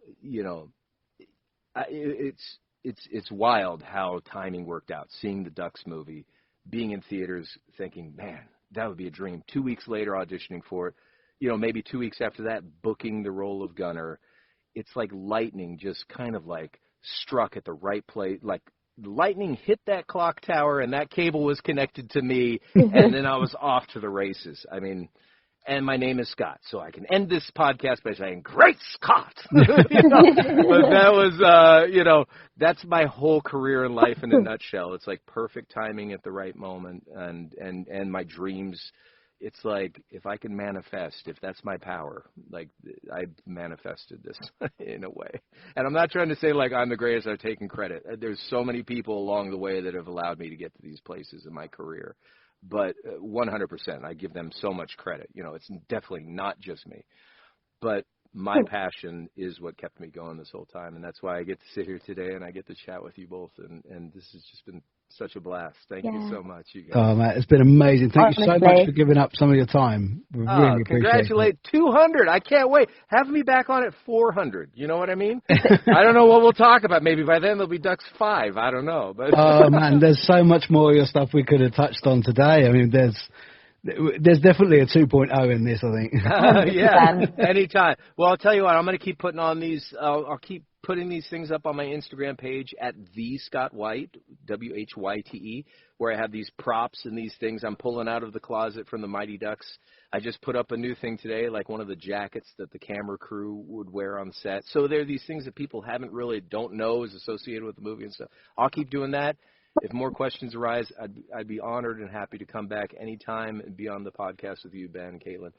Speaker 6: it's wild how timing worked out. Seeing the Ducks movie, being in theaters, thinking, man, that would be a dream. 2 weeks later, auditioning for it. Maybe 2 weeks after that, booking the role of Gunnar. It's like lightning just kind of like struck at the right place. Like lightning hit that clock tower, and that cable was connected to me, and then I was off to the races. I mean, and my name is Scott, so I can end this podcast by saying, "Great Scott!" But that was, that's my whole career in life in a nutshell. It's like perfect timing at the right moment, and my dreams. It's like if I can manifest, if that's my power, like I manifested this in a way. And I'm not trying to say like I'm the greatest. I've taken credit. There's so many people along the way that have allowed me to get to these places in my career. But 100%, I give them so much credit. It's definitely not just me. But my passion is what kept me going this whole time, and that's why I get to sit here today and I get to chat with you both. And this has just been such a blast. Thank you so much, you guys.
Speaker 4: Oh, Matt, it's been amazing. Thank you so much for giving up some of your time. We really
Speaker 6: congratulate 200. I can't wait. Have me back on at 400. You know what I mean? I don't know what we'll talk about. Maybe by then there'll be Ducks 5. I don't know. But
Speaker 4: oh, man, there's so much more of your stuff we could have touched on today. I mean, there's definitely a 2.0 in this, I think.
Speaker 6: Yeah, anytime. Well, I'll tell you what, I'm going to keep putting on these. I'll keep putting these things up on my Instagram page at the Scott Whyte, WHYTE, where I have these props and these things I'm pulling out of the closet from the Mighty Ducks. I just put up a new thing today, like one of the jackets that the camera crew would wear on set. So there are these things that people don't know is associated with the movie and stuff. I'll keep doing that. If more questions arise, I'd be honored and happy to come back anytime and be on the podcast with you, Ben and Katelin.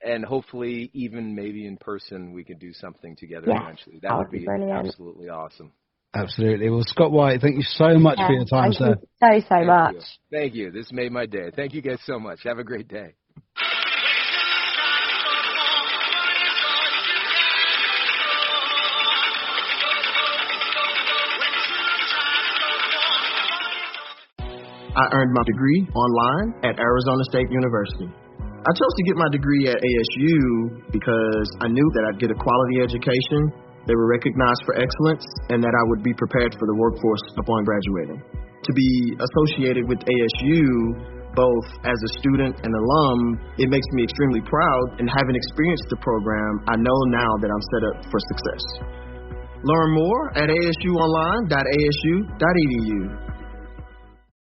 Speaker 6: And hopefully, even maybe in person, we could do something together eventually. That would be absolutely awesome.
Speaker 4: Absolutely. Well, Scott Whyte, thank you so much for your time, sir.
Speaker 5: Thank you so much.
Speaker 6: Thank you. This made my day. Thank you guys so much. Have a great day.
Speaker 7: I earned my degree online at Arizona State University. I chose to get my degree at ASU because I knew that I'd get a quality education, they were recognized for excellence, and that I would be prepared for the workforce upon graduating. To be associated with ASU, both as a student and alum, it makes me extremely proud, and having experienced the program, I know now that I'm set up for success. Learn more at asuonline.asu.edu.